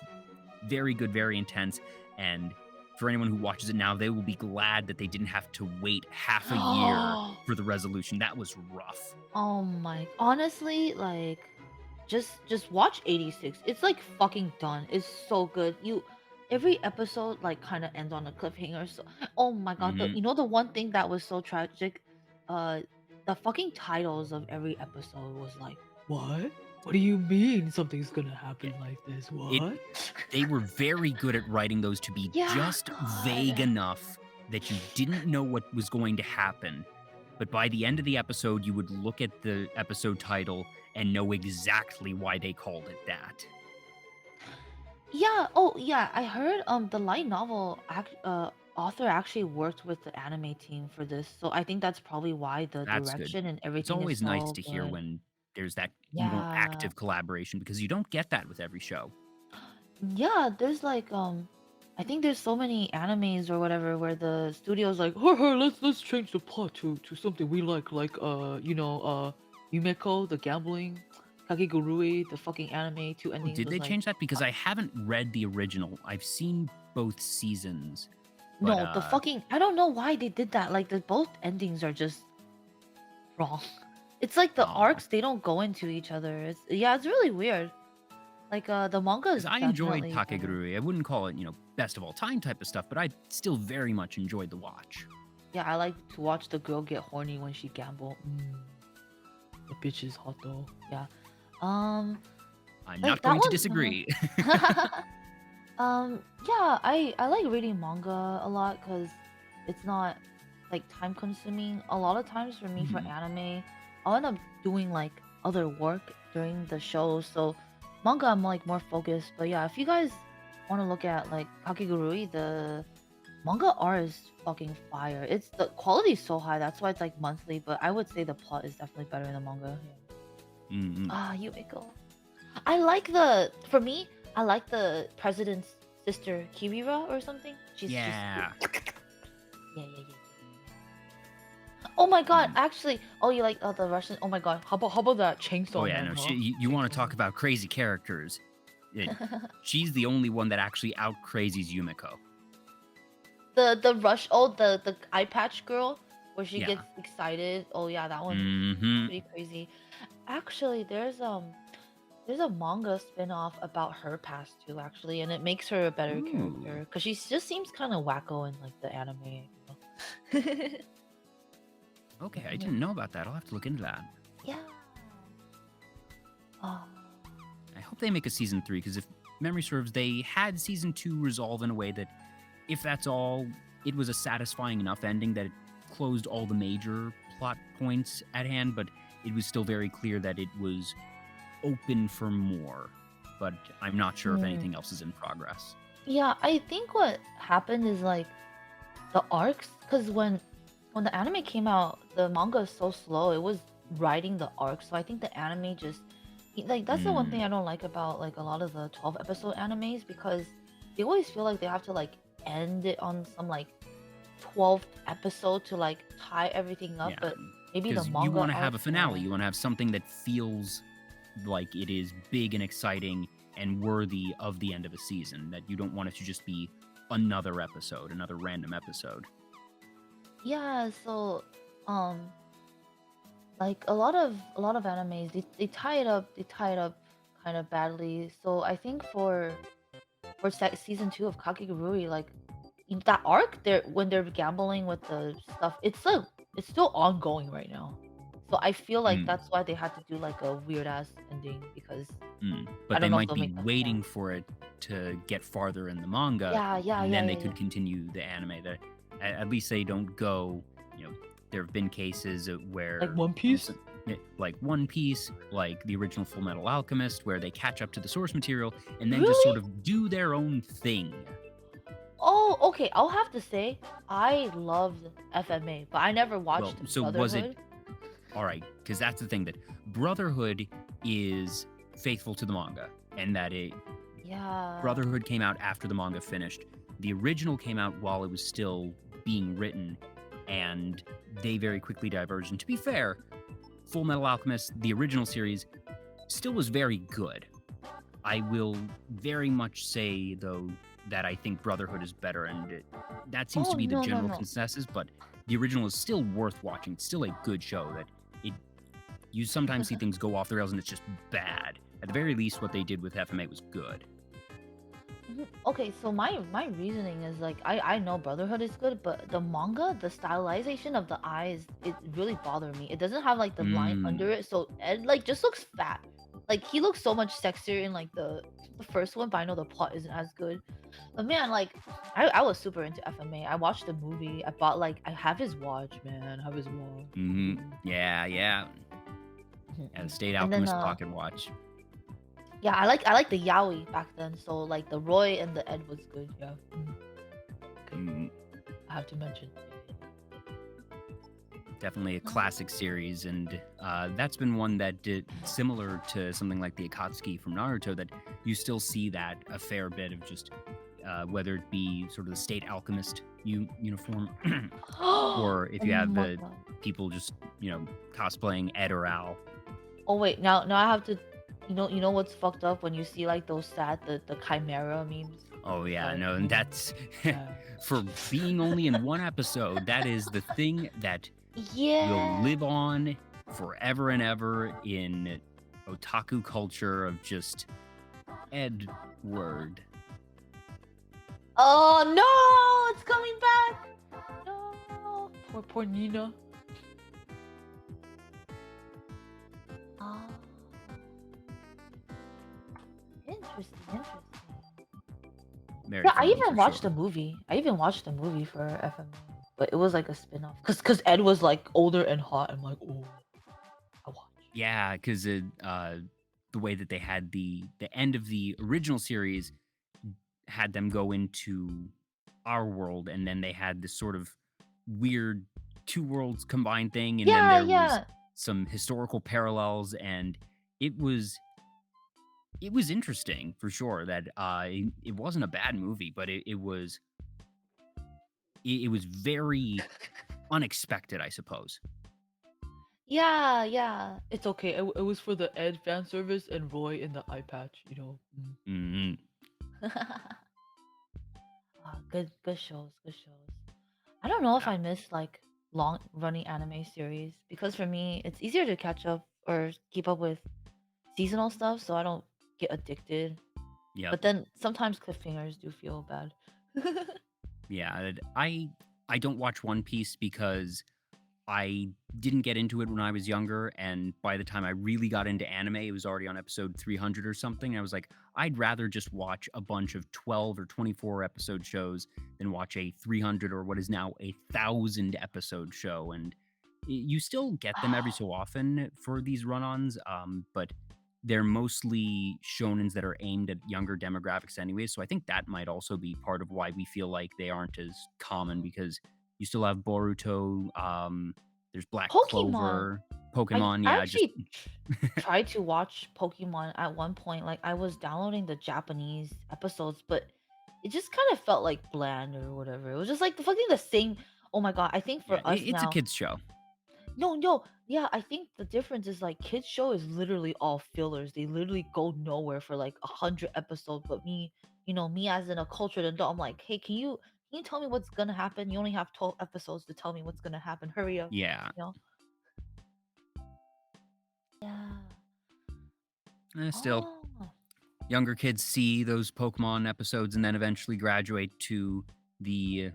very good, very intense. And for anyone who watches it now, they will be glad that they didn't have to wait half a year for the resolution. That was rough. Oh my, honestly, like just watch 86. It's like fucking done. It's so good. Every episode like kind of ends on a cliffhanger. So oh my god, Mhm. the one thing that was so tragic, the fucking titles of every episode was like, what? What do you mean something's gonna happen like this? What? They were very good at writing those to be Yeah, just vague God. enough that you didn't know what was going to happen. But by the end of the episode, you would look at the episode title and know exactly why they called it that. Yeah. Oh, yeah. I heard the light novel author actually worked with the anime team for this, so I think that's probably why the That's good. direction and It's everything is always nice so to hear good. when there's that Yeah. active collaboration because you don't get that with every show. Yeah, there's like I think there's so many animes or whatever where the studio's like, "Hey, let's change the plot to something we like Yumeko, the gambling, Kakegurui, the fucking anime, two Oh, endings did was they like change that? Because I haven't read the original. I've seen both seasons, but no, the fucking I don't know why they did that. Like the both endings are just wrong. It's like the aw. arcs they don't go into each other. It's really weird. Like the manga is Because I enjoyed definitely better. Takegurui. I wouldn't call it, best of all time type of stuff, but I still very much enjoyed the watch. Yeah, I like to watch the girl get horny when she gamble. The bitch is hot though. Yeah. Um, I'm like not that going to was disagree. yeah, I like reading manga a lot because it's not like time consuming. A lot of times for me for Mhm. anime, I'll end up doing like other work during the show. So manga I'm like more focused. But yeah, if you guys want to look at like Kakegurui, the manga art is fucking fire. It's the quality is so high. That's why it's like monthly. But I would say the plot is definitely better in the manga. Mhm. Ah, Yumiko. For me, I like the president's sister, Kirira or something. She's Yeah. yeah. Oh my god, Mm. actually, oh you like the Russian? Oh my god, how about that chainsaw Oh, yeah, man? no. Huh? You want to talk about crazy characters. She's the only one that actually out crazies Yumiko. the rush. Oh, the eye patch girl, where she Yeah. gets excited. Oh yeah, that one's Mhm. pretty crazy. Actually, there's a manga spin-off about her past too, actually, and it makes her a better character Ooh. because she just seems kind of wacko in like the anime. Okay, I Yeah. didn't know about that. I'll have to look into that. Yeah. Oh. I hope they make a season 3 because if memory serves, they had season 2 resolve in a way that, if that's all, it was a satisfying enough ending that it closed all the major plot points at hand, but it was still very clear that it was open for more. But I'm not sure if anything else is in progress. Yeah, I think what happened is like the arcs, because when the anime came out, the manga is so slow. It was writing the arcs, so I think the anime just Like that's the one Mm, thing I don't like about like a lot of the 12 episode animes because they always feel like they have to like end it on some like 12th episode to like tie everything up, yeah, but maybe the because you manga want to have arc, a finale. yeah. You want to have something that feels like it is big and exciting and worthy of the end of a season. That you don't want it to just be another episode, another random episode. Yeah, so um like a lot of animes they tie it up kind of badly. So I think for season 2 of Kakegurui, like that arc there when they're gambling with the stuff, it's still ongoing right now. So I feel like Mm, that's why they had to do like a weird ass ending because I But they don't know if might they'll be make that sense. waiting for it to get farther in the manga, Yeah, yeah, and yeah, then they yeah, yeah. could continue the anime. That at least they don't go. You know, there have been cases where Like One Piece? like One Piece, like the original Full Metal Alchemist, where they catch up to the source material and then just sort Really? of do their own thing. Oh, okay. I'll have to say I loved FMA, but I never Well, watched so was it Brotherhood. all right? Because that's the thing, that Brotherhood is faithful to the manga, and that Yeah. Brotherhood came out after the manga finished. The original came out while it was still being written, and they very quickly diverged. And to be fair, Full Metal Alchemist, the original series, still was very good. I will very much say, though, that I think Brotherhood is better, and that seems Oh to be the no no general no. consensus. But the original is still worth watching. It's still a good show. That it, you sometimes see things go off the rails, and it's just bad. At the very least, what they did with FMA was good. Okay, so my reasoning is like I know Brotherhood is good, but the manga, the stylization of the eyes, it really bothered me. It doesn't have like the line under Mm, it, so Ed like just looks fat. Like he looks so much sexier in like the first one, but I know the plot isn't as good. But man, like I was super into FMA. I watched the movie. I bought like I have his watch, man. I have his watch. yeah, yeah. And the State And then Alchemist pocket watch. yeah, I like the yaoi back then. So like the Roy and the Ed was good. Yeah. Okay, Mm, I have to mention. Definitely a classic series, and that's been one that did similar to something like the Akatsuki from Naruto. That you still see that a fair bit of just whether it be sort of the State Alchemist uniform, or if Oh you have my the god. people just cosplaying Ed or Al. Oh wait, now I have to. You know what's fucked up when you see like those sad the chimera memes. Oh yeah, Like, no, and that's Yeah. for being only in one episode. That is the thing that will yeah. live on forever and ever in otaku culture of just Edward. Oh no, it's coming back. No. Poor Nina. Oh. Interesting. Very Yeah, I funny even for watched sure. the movie. I even watched the movie for FMA, but it was like a spin-off. Cause Ed was like older and hot. I'm like, oh, I watch. Yeah, because the way that they had the end of the original series had them go into our world, and then they had this sort of weird two worlds combined thing, and then Yeah, there was yeah. some historical parallels, and it was interesting for sure. That it wasn't a bad movie, but it was very unexpected, I suppose. Yeah, yeah. It's okay. It was for the Ed fan service and Roy in the eye patch, you know. Hmm Good shows. I don't know if Yeah. I miss like long running anime series because for me it's easier to catch up or keep up with seasonal stuff so I don't get addicted. Yep. But then sometimes cliffhangers do feel bad. Yeah. I don't watch One Piece because I didn't get into it when I was younger, and by the time I really got into anime, it was already on episode 300 or something. I was like, I'd rather just watch a bunch of 12 or 24 episode shows than watch a 300 or what is now 1,000 episode show. And you still get them every so often for these run-ons, but they're mostly shonens that are aimed at younger demographics anyway. So I think that might also be part of why we feel like they aren't as common, because you still have Boruto, there's Black Pokemon. Clover. Pokemon, I yeah, just actually tried to watch Pokemon at one point. Like I was downloading the Japanese episodes, but it just kind of felt like bland or whatever. It was just like the fucking the same. Oh my god! I think yeah, for us it's a now, kids show. no, yeah. I think the difference is like kids show is literally all fillers. They literally go nowhere for like 100 episodes. But me, me as in a cultured adult, I'm like, hey, can you tell me what's gonna happen? You only have 12 episodes to tell me what's gonna happen. Hurry up, Yeah. you know? Yeah. Still, Oh. younger kids see those Pokemon episodes and then eventually graduate to the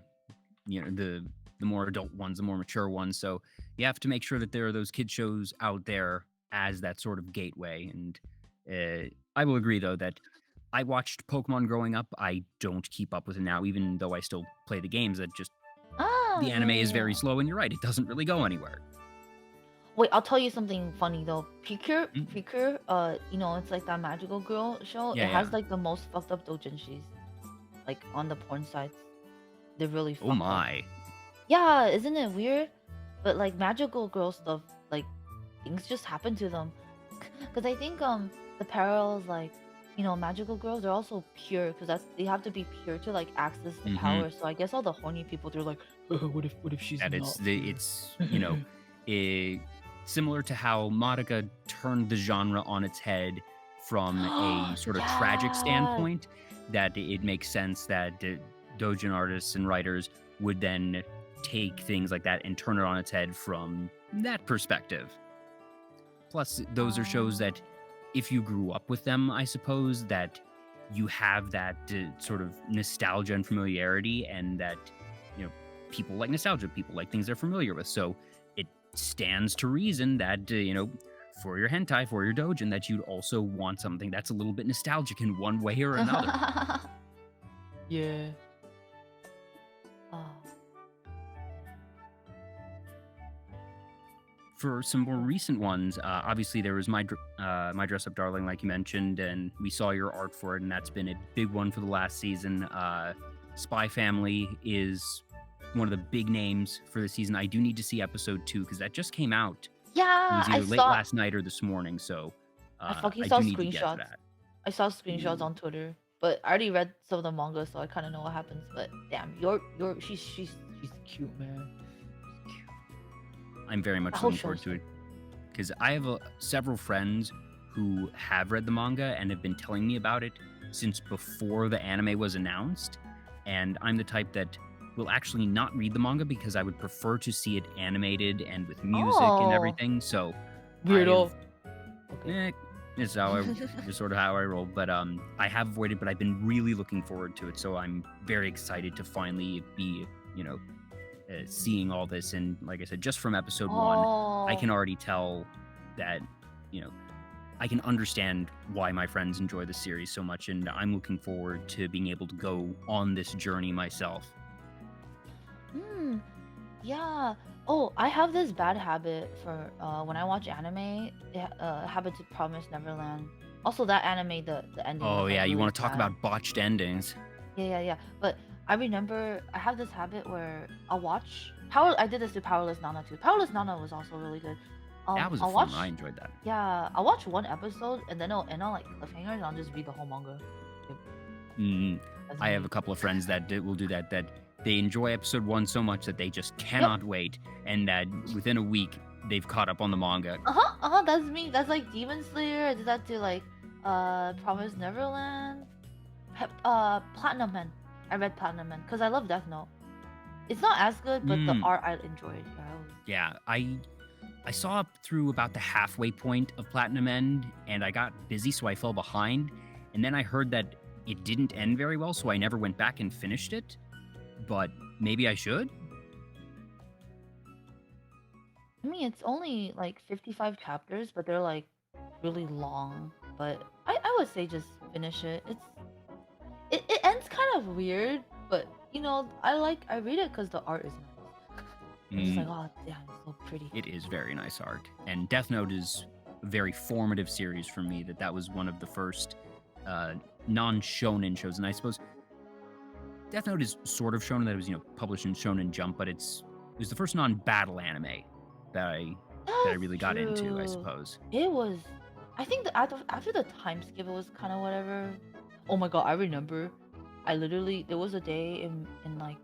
the more adult ones, the more mature ones. So you have to make sure that there are those kid shows out there as that sort of gateway. And I will agree though that I watched Pokemon growing up. I don't keep up with it now, even though I still play the games. That just Ah, the yeah, anime yeah, is very yeah. slow, and you're right, it doesn't really go anywhere. Wait, I'll tell you something funny though. Mm, Precure, it's like that magical girl show. It yeah, yeah. has like the most fucked up doujinshis, like on the porn sites. They're really Oh fucked up. my. Yeah, isn't it weird? But like magical girl stuff, like things just happen to them. Because I think the parallels like magical girls are also pure because they have to be pure to like access the Mm-hmm. power. So I guess all the horny people they're like, what if she's That not pure? it's similar to how Madoka turned the genre on its head from a sort of tragic Yes. standpoint, that it makes sense that doujin artists and writers would then take things like that and turn it on its head from that perspective. Plus, those are shows that if you grew up with them, I suppose, that you have that sort of nostalgia and familiarity, and that, people like nostalgia, people like things they're familiar with. So it stands to reason that, for your hentai, for your doujin, that you'd also want something that's a little bit nostalgic in one way or another. Yeah. Oh. For some more recent ones, obviously there was my Dress Up Darling, like you mentioned, and we saw your art for it, and that's been a big one for the last season. Spy Family is one of the big names for the season. I do need to see episode 2 because that just came out. It Yeah, was either late last night or this morning, so I fucking I saw do need to get to screenshots. that. I saw screenshots Ooh. on Twitter, but I already read some of the manga, so I kind of know what happens. But damn, she's cute, man. She's cute. I'm very The much whole looking forward show's to cute. it because I have several friends who have read the manga and have been telling me about it since before the anime was announced. And I'm the type that will actually not read the manga because I would prefer to see it animated and with music and Oh, everything. So weirdo. I've Okay. it's just sort of how I roll. But I have avoided, but I've been really looking forward to it. So I'm very excited to finally be, seeing all this. And like I said, just from episode 1, I can Oh. already tell that, I can understand why my friends enjoy the series so much, and I'm looking forward to being able to go on this journey myself. Hmm. Yeah. Oh, I have this bad habit for when I watch anime. Habit to Promise Neverland. Also, that anime, the ending Oh was like yeah, you really want to talk sad. about botched endings? Yeah. But I remember I have this habit where I'll watch Power. I did this to Powerless Nana too. Powerless Nana was also really good. That was a I'll fun watch. one. I enjoyed that. Yeah, I'll watch one episode and then I'll end on like cliffhangers and I'll just read the whole manga. Yep, that's I have me. a couple of friends that will do that. That they enjoy episode 1 so much that they just Yep. cannot wait, and that within a week they've caught up on the manga. That's me. That's like Demon Slayer. I did that to like Promise Neverland. Platinum Man. I read Platinum Man because I love Death Note. It's not as good, but the art I enjoyed. Yeah, I saw up through about the halfway point of Platinum End, and I got busy, so I fell behind. And then I heard that it didn't end very well, so I never went back and finished it. But maybe I should? I mean, it's only like 55 chapters, but they're like really long. But I would say just finish it. It ends kind of weird, but I read it because the art is nice. I'm just like, oh damn, it's so pretty. It is very nice art. And Death Note is a very formative series for me. That was one of the first non-shonen shows. And I suppose Death Note is sort of shonen, that it was, published in Shonen Jump, but it was the first non-battle anime that I that I That's really got into, I true. suppose. It was. I think that after the time skip, it was kind of whatever. Oh my god, I remember. I literally there was a day in like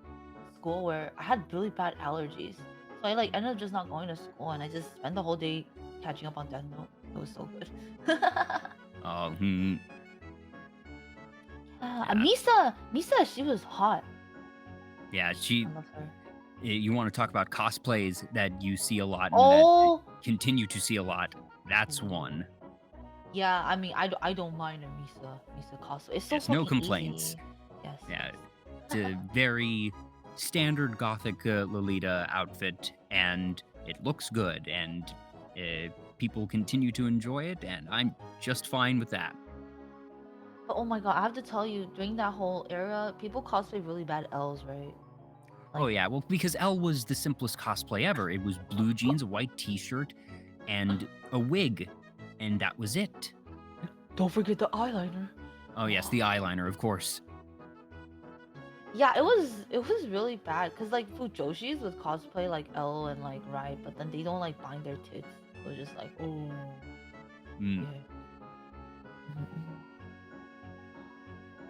school where I had really bad allergies, so I like ended up just not going to school, and I just spent the whole day catching up on Death Note. It was so good. Oh, yeah, Misa, she was hot. yeah. I love her. You want to talk about cosplays that you see a lot and that Oh, continue to see a lot? That's ooh. one. Yeah. I mean, I don't mind a Misa cosplay. It's so Yes, no fucking complaints. easy. Yes. Yeah, it's a very standard gothic Lolita outfit, and it looks good, and people continue to enjoy it, and I'm just fine with that. But oh my god, I have to tell you, during that whole era, people cosplay really bad elves, right? Oh Like, yeah, well, because Elle was the simplest cosplay ever. It was blue jeans, a white t-shirt, and a wig, and that was it. don't forget the eyeliner. Oh yes, the eyeliner, of course. Yeah, it was really bad because like Fujoshis would cosplay like Elle and like Rai, but then they don't like bind their tits. It was just like, oh Mm. yeah.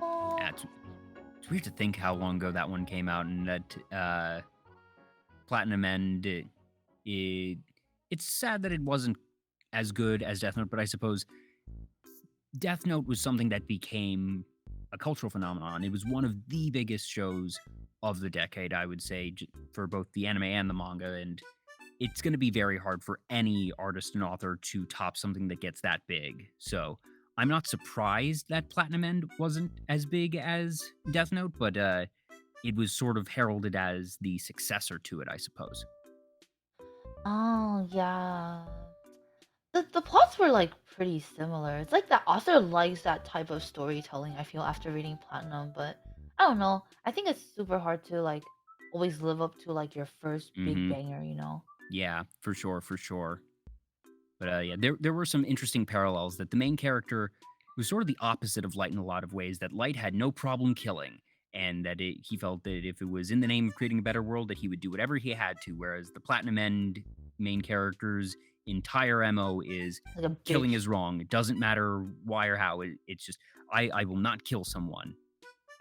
Oh, Yeah, it's weird to think how long ago that one came out, and that Platinum End. It's sad that it wasn't as good as Death Note, but I suppose Death Note was something that became a cultural phenomenon. It was one of the biggest shows of the decade, I would say, for both the anime and the manga. And it's going to be very hard for any artist and author to top something that gets that big. So I'm not surprised that Platinum End wasn't as big as Death Note, but it was sort of heralded as the successor to it, I suppose. oh yeah. The plots were like pretty similar. It's like the author likes that type of storytelling, I feel, after reading Platinum, but I don't know. I think it's super hard to like always live up to like your first big Hmm. banger, you know? Yeah, for sure, for sure. But yeah, there were some interesting parallels that the main character was sort of the opposite of Light in a lot of ways. That Light had no problem killing, and that he felt that if it was in the name of creating a better world, that he would do whatever he had to. Whereas the Platinum End main character's entire MO is Like a killing bitch. is wrong. It doesn't matter why or how. It's just I will not kill someone,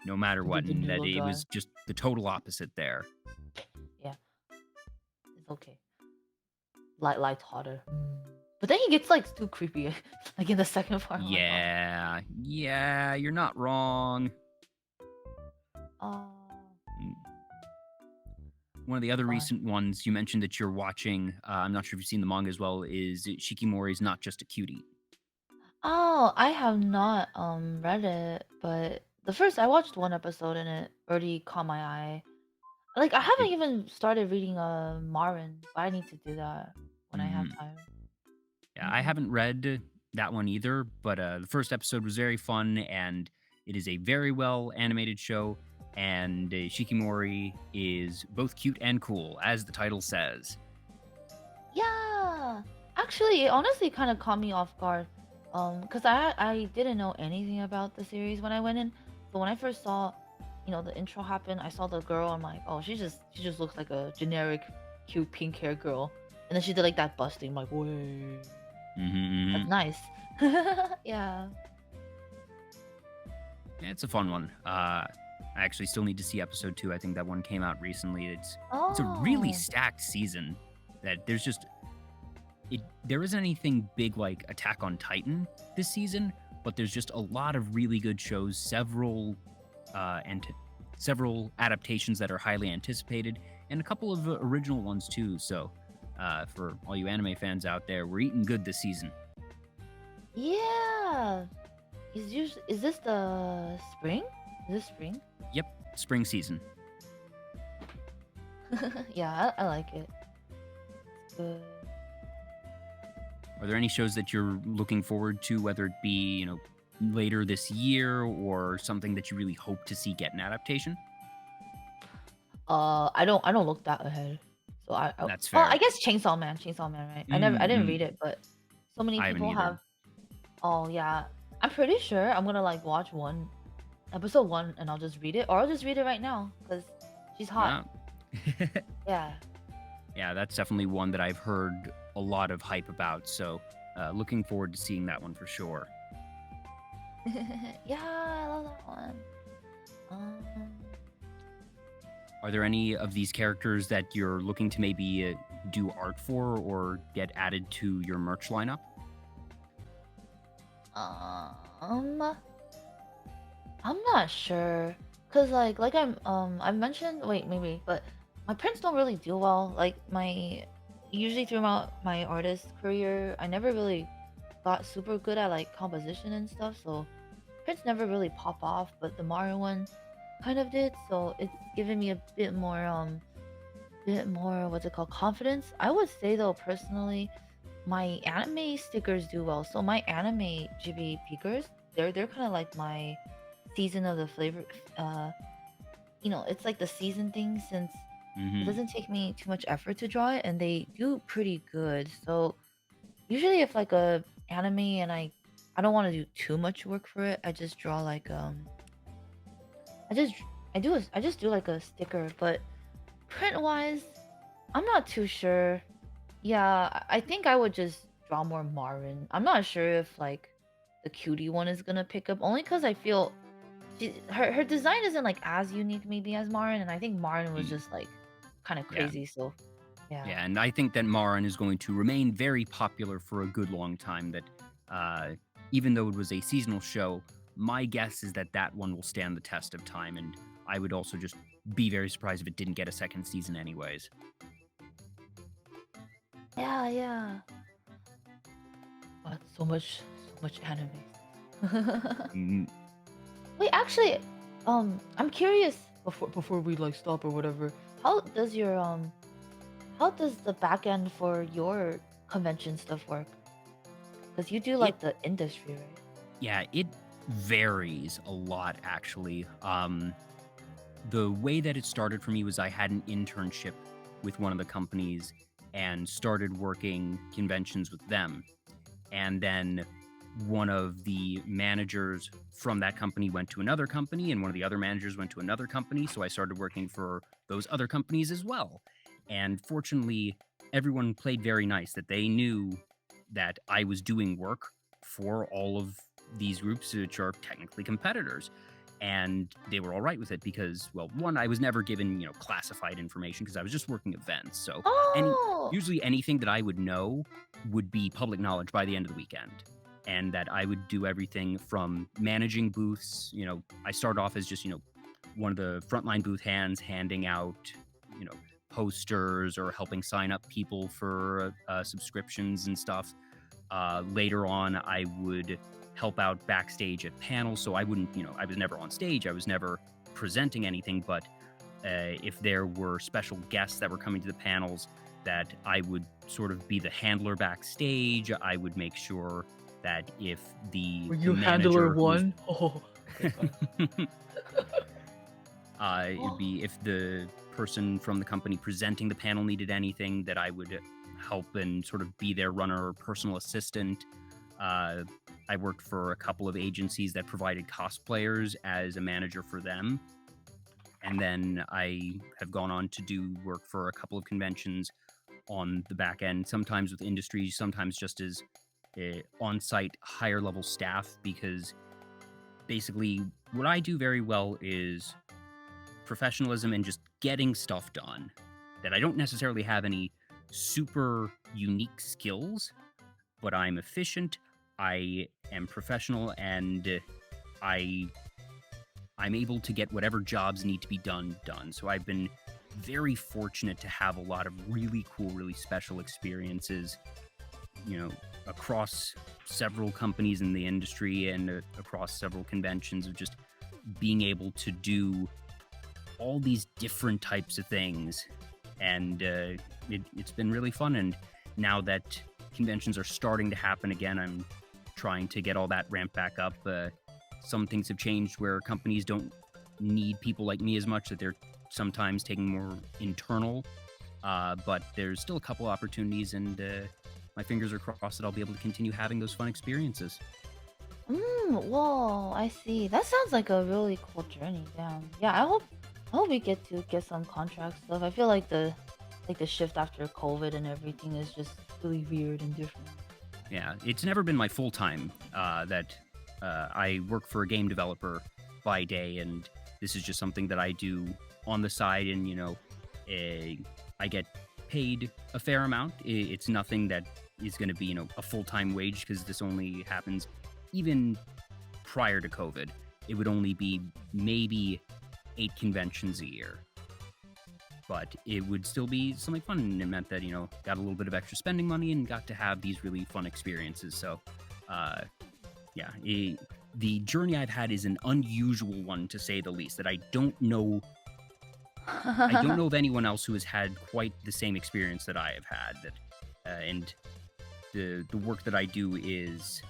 no matter Be what. the And new that it guy. was just the total opposite there. Yeah, it's okay. Light's hotter. But then he gets like too creepy, like in the second part. I'm like, Yeah, you're not wrong. oh. Mm. One of the other Fun. recent ones you mentioned that you're watching, I'm not sure if you've seen the manga as well, is Shikimori's Not Just a Cutie. Oh, I have not read it, but I watched one episode and it already caught my eye. Like I It, haven't even started reading Marin, but I need to do that when I have mm, time. yeah, I haven't read that one either, but the first episode was very fun, and it is a very well animated show, and Shikimori is both cute and cool, as the title says. Yeah, actually, it honestly kind of caught me off guard, because I didn't know anything about the series when I went in. So when I first saw, the intro happen, I saw the girl. I'm like, oh, she just looks like a generic, cute pink hair girl. And then she did like that busting. I'm like, wait, that's nice. Yeah. Yeah, it's a fun one. I actually still need to see episode 2. I think that one came out recently. It's a really Oh. stacked season. That there's just there isn't anything big like Attack on Titan this season, but there's just a lot of really good shows, several adaptations that are highly anticipated, and a couple of original ones too. So, for all you anime fans out there, we're eating good this season. Yeah. Is this the spring? Is this spring? Yep, spring season. Yeah, I like it. It's good. Are there any shows that you're looking forward to, whether it be, later this year or something that you really hope to see get an adaptation? I don't look that ahead. So That's well, I fair. guess Chainsaw Man, right? I didn't read Mm-hmm. it, but so many I haven't people either. have. Oh yeah, I'm pretty sure I'm gonna like watch episode 1, and I'll just read it, or I'll just read it right now because she's hot. Yeah. Yeah. Yeah, that's definitely one that I've heard a lot of hype about. So looking forward to seeing that one for sure. Yeah, I love that one. Um, Are there any of these characters that you're looking to maybe do art for or get added to your merch lineup? um, I'm not sure, cause like I mentioned, wait, maybe, but my prints don't really do well. Like my usually throughout my artist career, I never really got super good at like composition and stuff, so prints never really pop off. But the Mario one kind of did, so it's given me a bit more what's it called, confidence. I would say though, personally, my anime stickers do well. So my anime GB pickers, they're kind of like my season of the flavor. Uh, it's like the season thing since it Mm-hmm. doesn't take me too much effort to draw it, and they do pretty good. So usually, if like a anime and I don't want to do too much work for it, I just draw like I just I just do like a sticker. But print wise, I'm not too sure. Yeah, I think I would just draw more Marin. I'm not sure if like the cutie one is gonna pick up, only because I feel her design isn't like as unique maybe as Marin, and I think Marin was just like kind of Yeah. crazy. So yeah, Yeah, and I think that Marin is going to remain very popular for a good long time. That even though it was a seasonal show, my guess is that that one will stand the test of time, and I would also just be very surprised if it didn't get a second season, anyways. yeah. But so much anime. Mm, Wait, actually, I'm curious before we like stop or whatever. How does your how does the back end for your convention stuff work? Because you do It like the industry, right? Yeah, it varies a lot actually. The way that it started for me was I had an internship with one of the companies and started working conventions with them. And then one of the managers from that company went to another company, and one of the other managers went to another company. So I started working for those other companies as well. And fortunately, everyone played very nice, that they knew that I was doing work for all of these groups, which are technically competitors. And they were all right with it because, well, one, I was never given, classified information because I was just working events. So Oh, usually anything that I would know would be public knowledge by the end of the weekend. And that I would do everything from managing booths. I started off as just, one of the frontline booth hands handing out, you know, posters or helping sign up people for subscriptions and stuff. Later on, I would help out backstage at panels. So I wouldn't, I was never on stage. I was never presenting anything. But if there were special guests that were coming to the panels, that I would sort of be the handler backstage. I would make sure that if the Were you manager handler who was one? Oh, it'd be if the person from the company presenting the panel needed anything, that I would help and sort of be their runner or personal assistant. I worked for a couple of agencies that provided cosplayers as a manager for them. And then I have gone on to do work for a couple of conventions on the back end, sometimes with industries, sometimes just as on-site higher level staff, because basically what I do very well is professionalism and just getting stuff done. That I don't necessarily have any super unique skills, but I'm efficient, I am professional, and I I'm able to get whatever jobs need to be done. So I've been very fortunate to have a lot of really cool, really special experiences, across several companies in the industry and across several conventions, of just being able to do all these different types of things. And it's been really fun. And now that conventions are starting to happen again, I'm trying to get all that ramped back up. Some things have changed where companies don't need people like me as much, that they're sometimes taking more internal. But there's still a couple opportunities, and my fingers are crossed that I'll be able to continue having those fun experiences. whoa, I see. That sounds like a really cool journey. Damn. Yeah, I hope we get to get some contract stuff. I feel like like the shift after COVID and everything is just really weird and different. Yeah, it's never been my full time. I work for a game developer by day, and this is just something that I do on the side. And I get paid a fair amount. It's nothing that is going to be a full time wage, because this only happens even prior to COVID. It would only be maybe 8 conventions a year. But it would still be something fun, and it meant that, got a little bit of extra spending money and got to have these really fun experiences. So, the journey I've had is an unusual one, to say the least, that I don't know of anyone else who has had quite the same experience that I have had. And the work that I do is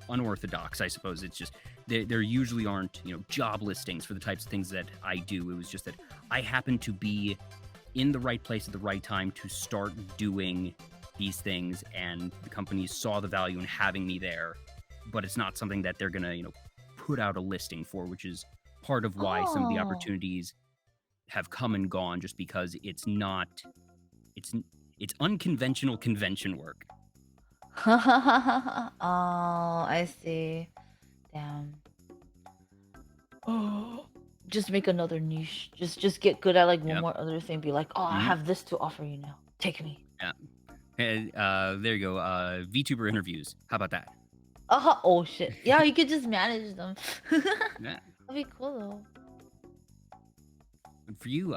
unorthodox, I suppose. It's just there usually aren't job listings for the types of things that I do. It was just that I happened to be in the right place at the right time to start doing these things, and the companies saw the value in having me there. But it's not something that they're gonna put out a listing for, which is part of why some of the Oh. opportunities have come and gone, just because it's unconventional convention work. Oh, I see. Damn. Oh. Just make another niche. Just get good at like one Yep. more other thing. Be like, oh, I Mhm. have this to offer you now. Take me. And there you go. VTuber interviews. How about that? Oh shit. Yeah, you could just manage them. Yeah. That'd be cool though. And for you,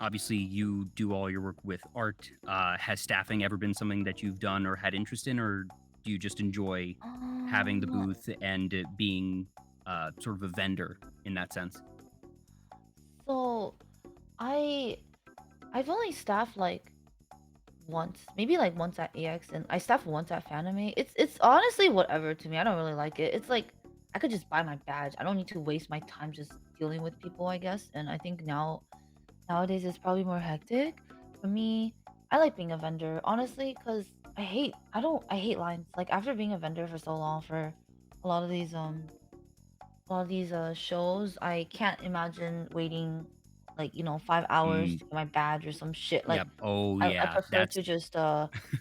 obviously you do all your work with art. Has staffing ever been something that you've done or had interest in, or do you just enjoy having the booth and being sort of a vendor in that sense? So, I've only staffed like once, maybe like once at AX, and I staffed once at Fanime. It's honestly whatever to me. I don't really like it. It's like I could just buy my badge. I don't need to waste my time just dealing with people, I guess. And I think nowadays it's probably more hectic. For me, I like being a vendor, honestly, because I hate lines. Like after being a vendor for so long for a lot of these shows, I can't imagine waiting like 5 hours to get my badge or some shit. Like Yep. Oh I yeah. prefer to just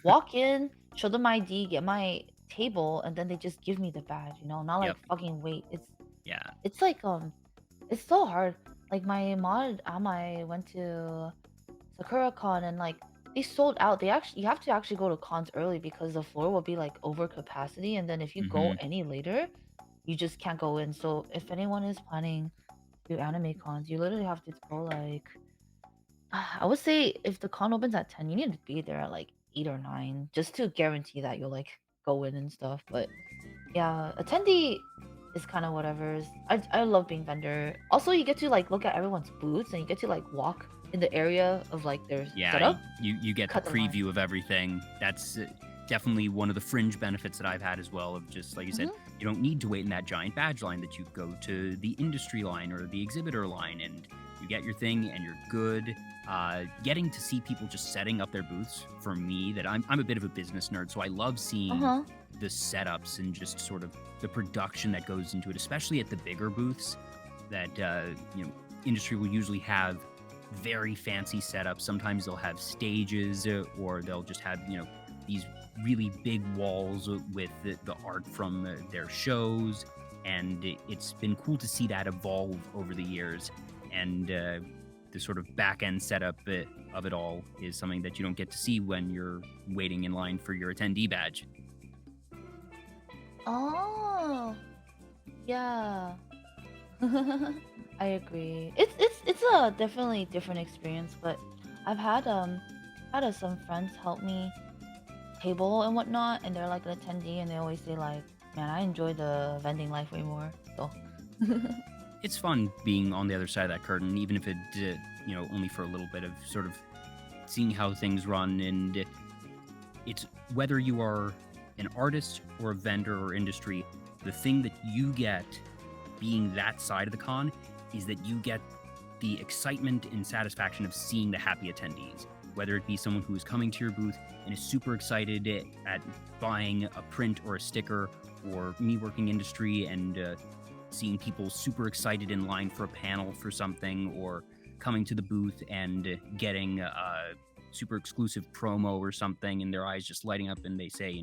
walk in, show them my ID, get my table, and then they just give me the badge, not like Yep. fucking wait. Yeah. It's like it's so hard. Like my mod Amai went to SakuraCon, and like they sold out. You have to actually go to cons early because the floor will be like over capacity, and then if you go Mhm. any later, you just can't go in. So if anyone is planning to do anime cons, you literally have to go like I would say if the con opens at 10, you need to be there at like 8 or 9 just to guarantee that you'll like go in and stuff. But yeah, attendee is kind of whatever. I love being vendor. Also, you get to like look at everyone's booths, and you get to like walk in the area of like their Yeah. setup. You get the Cut the line. preview of everything. That's definitely one of the fringe benefits that I've had as well. Of just like you said, you don't need to wait in that giant badge line. That you go to the industry line or the exhibitor line, and you get your thing, and you're good. Getting to see people just setting up their booths, for me, that I'm a bit of a business nerd, so I love seeing the setups and just sort of the production that goes into it, especially at the bigger booths that industry will usually have very fancy setups. Sometimes they'll have stages, or they'll just have these really big walls with the art from their shows, and it's been cool to see that evolve over the years. And the sort of back end setup of it all is something that you don't get to see when you're waiting in line for your attendee badge. Oh, yeah. I agree. It's a definitely different experience, but I've had some friends help me table and whatnot, and they're like an attendee, and they always say like, "Man, I enjoy the vending life way more." So. It's fun being on the other side of that curtain, even if it only for a little bit, of sort of seeing how things run. And it's whether you are an artist or a vendor or industry, the thing that you get being that side of the con is that you get the excitement and satisfaction of seeing the happy attendees, whether it be someone who is coming to your booth and is super excited at buying a print or a sticker, or me working industry and seeing people super excited in line for a panel for something, or coming to the booth and getting a super exclusive promo or something, and their eyes just lighting up, and they say,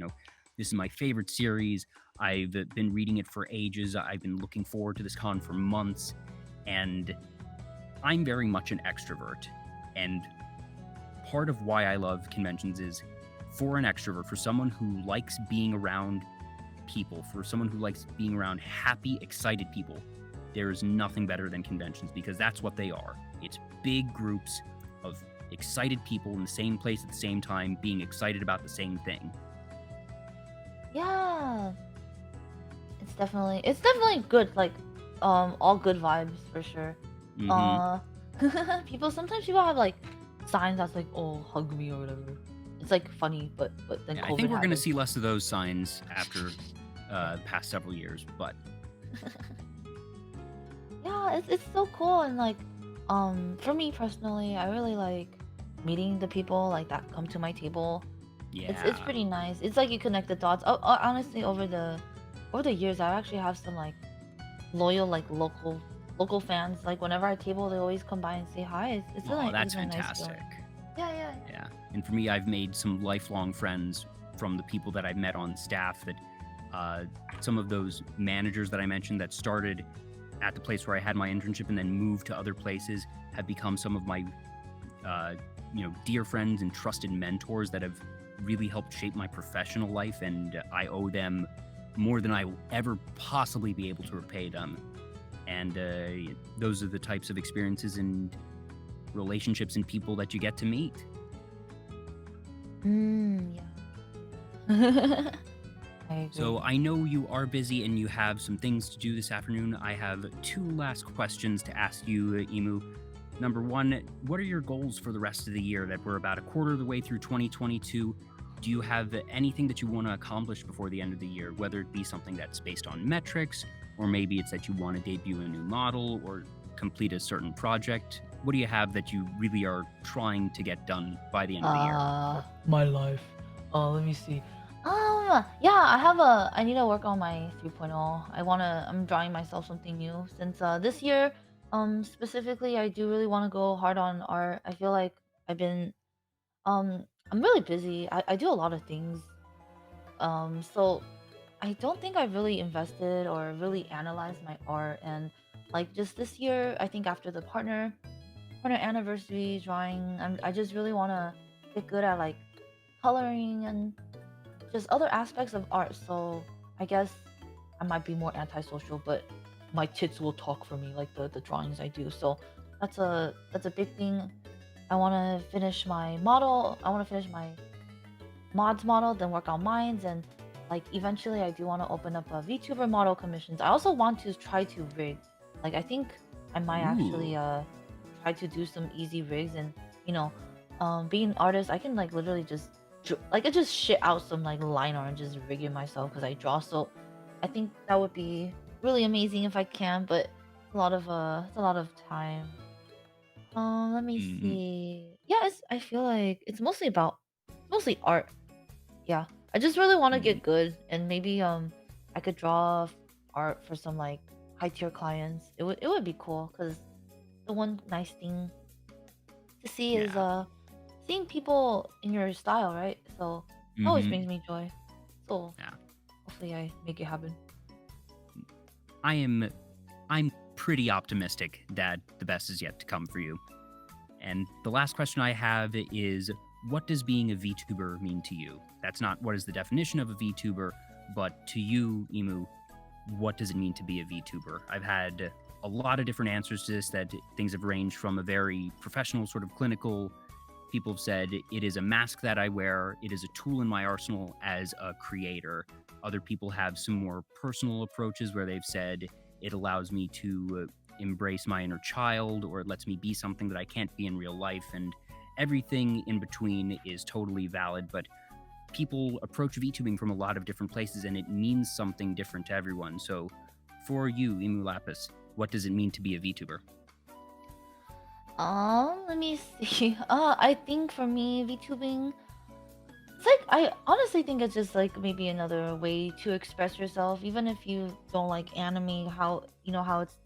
this is my favorite series. I've been reading it for ages. I've been looking forward to this con for months, and I'm very much an extrovert. And part of why I love conventions is for an extrovert, for someone who likes being around people, for someone who likes being around happy, excited people, there is nothing better than conventions, because that's what they are. It's big groups of excited people in the same place at the same time, being excited about the same thing. Yeah, it's definitely good. Like, all good vibes for sure. Sometimes people have like signs that's like, "Oh, hug me" or whatever. It's like funny, but then Yeah, COVID I think we're going to happened. see less of those signs after the past several years, but Yeah, it's so cool. And like, for me personally, I really like meeting the people like that come to my table. It's yeah. pretty nice. It's like you connect the dots. Honestly, over the years, I actually have some like loyal like local fans. Like whenever I table, they always come by and say hi. It's Oh, really that's it's a nice fantastic. feeling. Yeah. Yeah. And for me, I've made some lifelong friends from the people that I've met on staff, that some of those managers that I mentioned that started at the place where I had my internship and then moved to other places have become some of my dear friends and trusted mentors that have really helped shape my professional life, and I owe them more than I will ever possibly be able to repay them. And those are the types of experiences and relationships and people that you get to meet. Yeah. I agree. So I know you are busy and you have some things to do this afternoon. I have 2 last questions to ask you, Emu. Number 1, what are your goals for the rest of the year? That we're about a quarter of the way through 2022. Do you have anything that you want to accomplish before the end of the year, whether it be something that's based on metrics, or maybe it's that you want to debut a new model or complete a certain project? What do you have that you really are trying to get done by the end of the year? My life. Let me see. Yeah, I need to work on my 3.0. I'm drawing myself something new since this year, specifically, I do really want to go hard on art. I feel like I've been, I'm really busy. I do a lot of things. So I don't think I've really invested or really analyzed my art. And like just this year, I think after the partner anniversary drawing, I just really want to get good at like coloring and just other aspects of art. So I guess I might be more antisocial, but my tits will talk for me, like the drawings I do. So that's a big thing. I want to finish my model. I want to finish my mods model, then work on mines, and like eventually I do want to open up a VTuber model commissions. I also want to try to rig. Like I think I might actually Ooh. try to do some easy rigs, and you know, being an artist, I can like literally just I just shit out some like line art and just rig it myself because I draw. So I think that would be really amazing if I can, but it's a lot of time. Let me Mhm. see. Yeah, I feel like it's mostly art. Yeah, I just really want to Mhm. get good, and maybe I could draw art for some like high tier clients. It would be cool because the one nice thing to see is Yeah. seeing people in your style, right? So it always Mhm. brings me joy. So Yeah. hopefully I make it happen. I'm pretty optimistic that the best is yet to come for you. And the last question I have is, what does being a VTuber mean to you? That's not what is the definition of a VTuber, but to you, Emu, what does it mean to be a VTuber? I've had a lot of different answers to this, that things have ranged from a very professional, sort of clinical. People have said it is a mask that I wear, it is a tool in my arsenal as a creator. Other people have some more personal approaches where they've said it allows me to embrace my inner child, or it lets me be something that I can't be in real life. And everything in between is totally valid. But people approach VTubing from a lot of different places, and it means something different to everyone. So for you, EMULAPIS, what does it mean to be a VTuber? Let me see. I think for me, VTubing, it's like I honestly think it's just like maybe another way to express yourself, even if you don't like anime. How you know how it's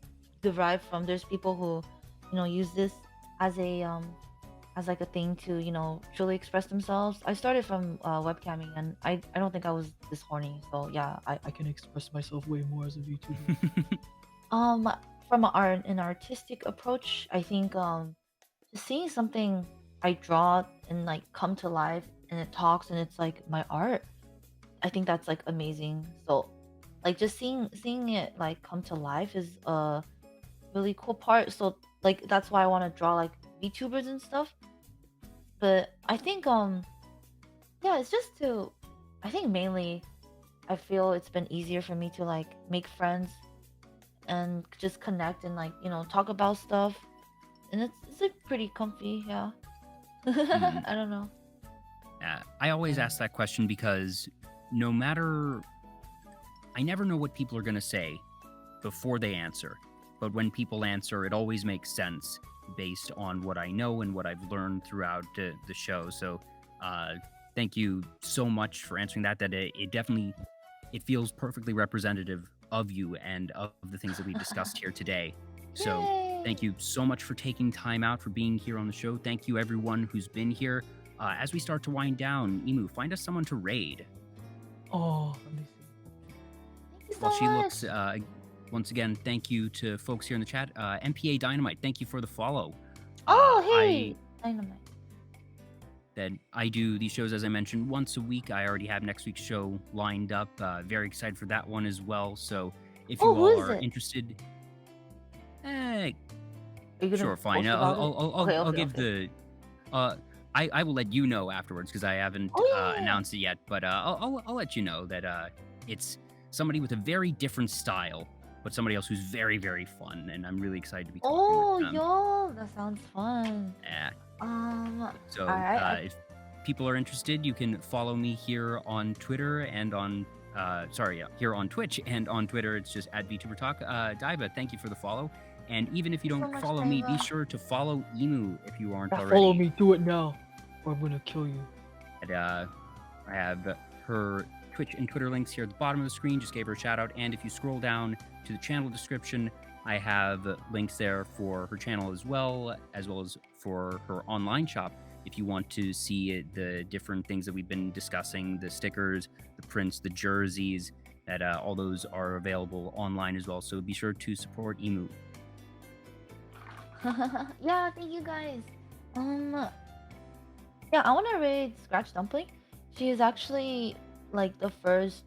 derived from. There's people who, use this. as like a thing to truly express themselves. I started from webcamming, and I don't think I was this horny. So yeah, I can express myself way more as a VTuber. Um, from an artistic approach, I think just seeing something I draw and like come to life and it talks and it's like my art. I think that's like amazing. So like just seeing it like come to life is a really cool part. So like that's why I want to draw like VTubers and stuff. But I think yeah, it's just to I think mainly I feel it's been easier for me to like make friends and just connect and like, talk about stuff. And it's like pretty comfy, yeah. Mhm. I don't know. I always Yeah. ask that question because no matter, I never know what people are going to say before they answer. But when people answer, it always makes sense based on what I know and what I've learned throughout the show. So thank you so much for answering that. That it definitely, it feels perfectly representative of you and of the things that we've discussed here today. So thank Yay! you so much for taking time out for being here on the show. Thank you everyone who's been here. As we start to wind down, Emu, find us someone to raid. Oh, let me see. Thank you While so she much. looks, once again, thank you to folks here in the chat. MPA Dynamite, thank you for the follow. Oh, I hey! Dynamite. that I do these shows, as I mentioned, once a week. I already have next week's show lined up. Very excited for that one as well. So if Oh, you who all is are it? interested, Are you gonna sure, fine. post about it? Okay, I'll okay, give okay. the. I will let you know afterwards because I haven't Oh yeah, yeah, yeah. announced it yet. But I'll let you know that it's somebody with a very different style, but somebody else who's very very fun, and I'm really excited to be talking with Oh, them. yo, that sounds fun. Uh, All So right. if people are interested, you can follow me here on Twitter and on here on Twitch and on Twitter. It's just at Vtuber Talk. Diva, thank you for the follow. And even if you Thank you so don't much, follow me, be Daiva. sure to follow Emu if you aren't Yeah, follow already. me. Do it now, or I'm gonna kill you. And, I have her Twitch and Twitter links here at the bottom of the screen. Just gave her a shout out. And if you scroll down to the channel description, I have links there for her channel as well as for her online shop. If you want to see the different things that we've been discussing, the stickers, the prints, the jerseys, that all those are available online as well. So be sure to support Emu. Yeah, thank you guys. Yeah, I want to raid Scratch Dumpling. She is actually like the first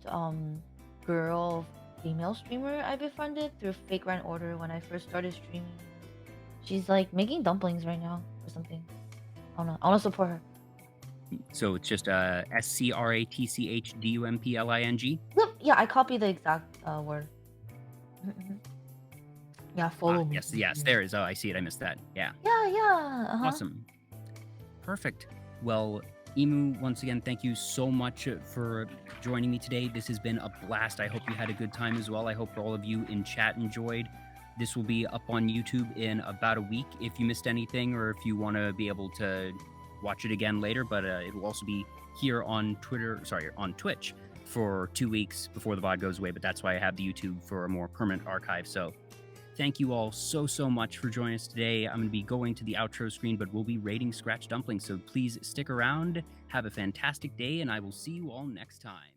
girl female streamer I befriended through Fake Rent Order when I first started streaming. She's like making dumplings right now or something. I wanna support her. So it's just SCRATCHDUMPLING. Yep, yeah, I copied the exact word. Mhm. Yeah, follow me. Yes, there is. Oh, I see it. I missed that. Yeah. Yeah. Awesome. Perfect. Well, Emu, once again, thank you so much for joining me today. This has been a blast. I hope you had a good time as well. I hope all of you in chat enjoyed. This will be up on YouTube in about a week if you missed anything or if you want to be able to watch it again later. But it will also be here on Twitch for 2 weeks before the VOD goes away. But that's why I have the YouTube for a more permanent archive. So thank you all so much for joining us today. I'm going to be going to the outro screen, but we'll be rating Scratch Dumplings. So please stick around. Have a fantastic day, and I will see you all next time.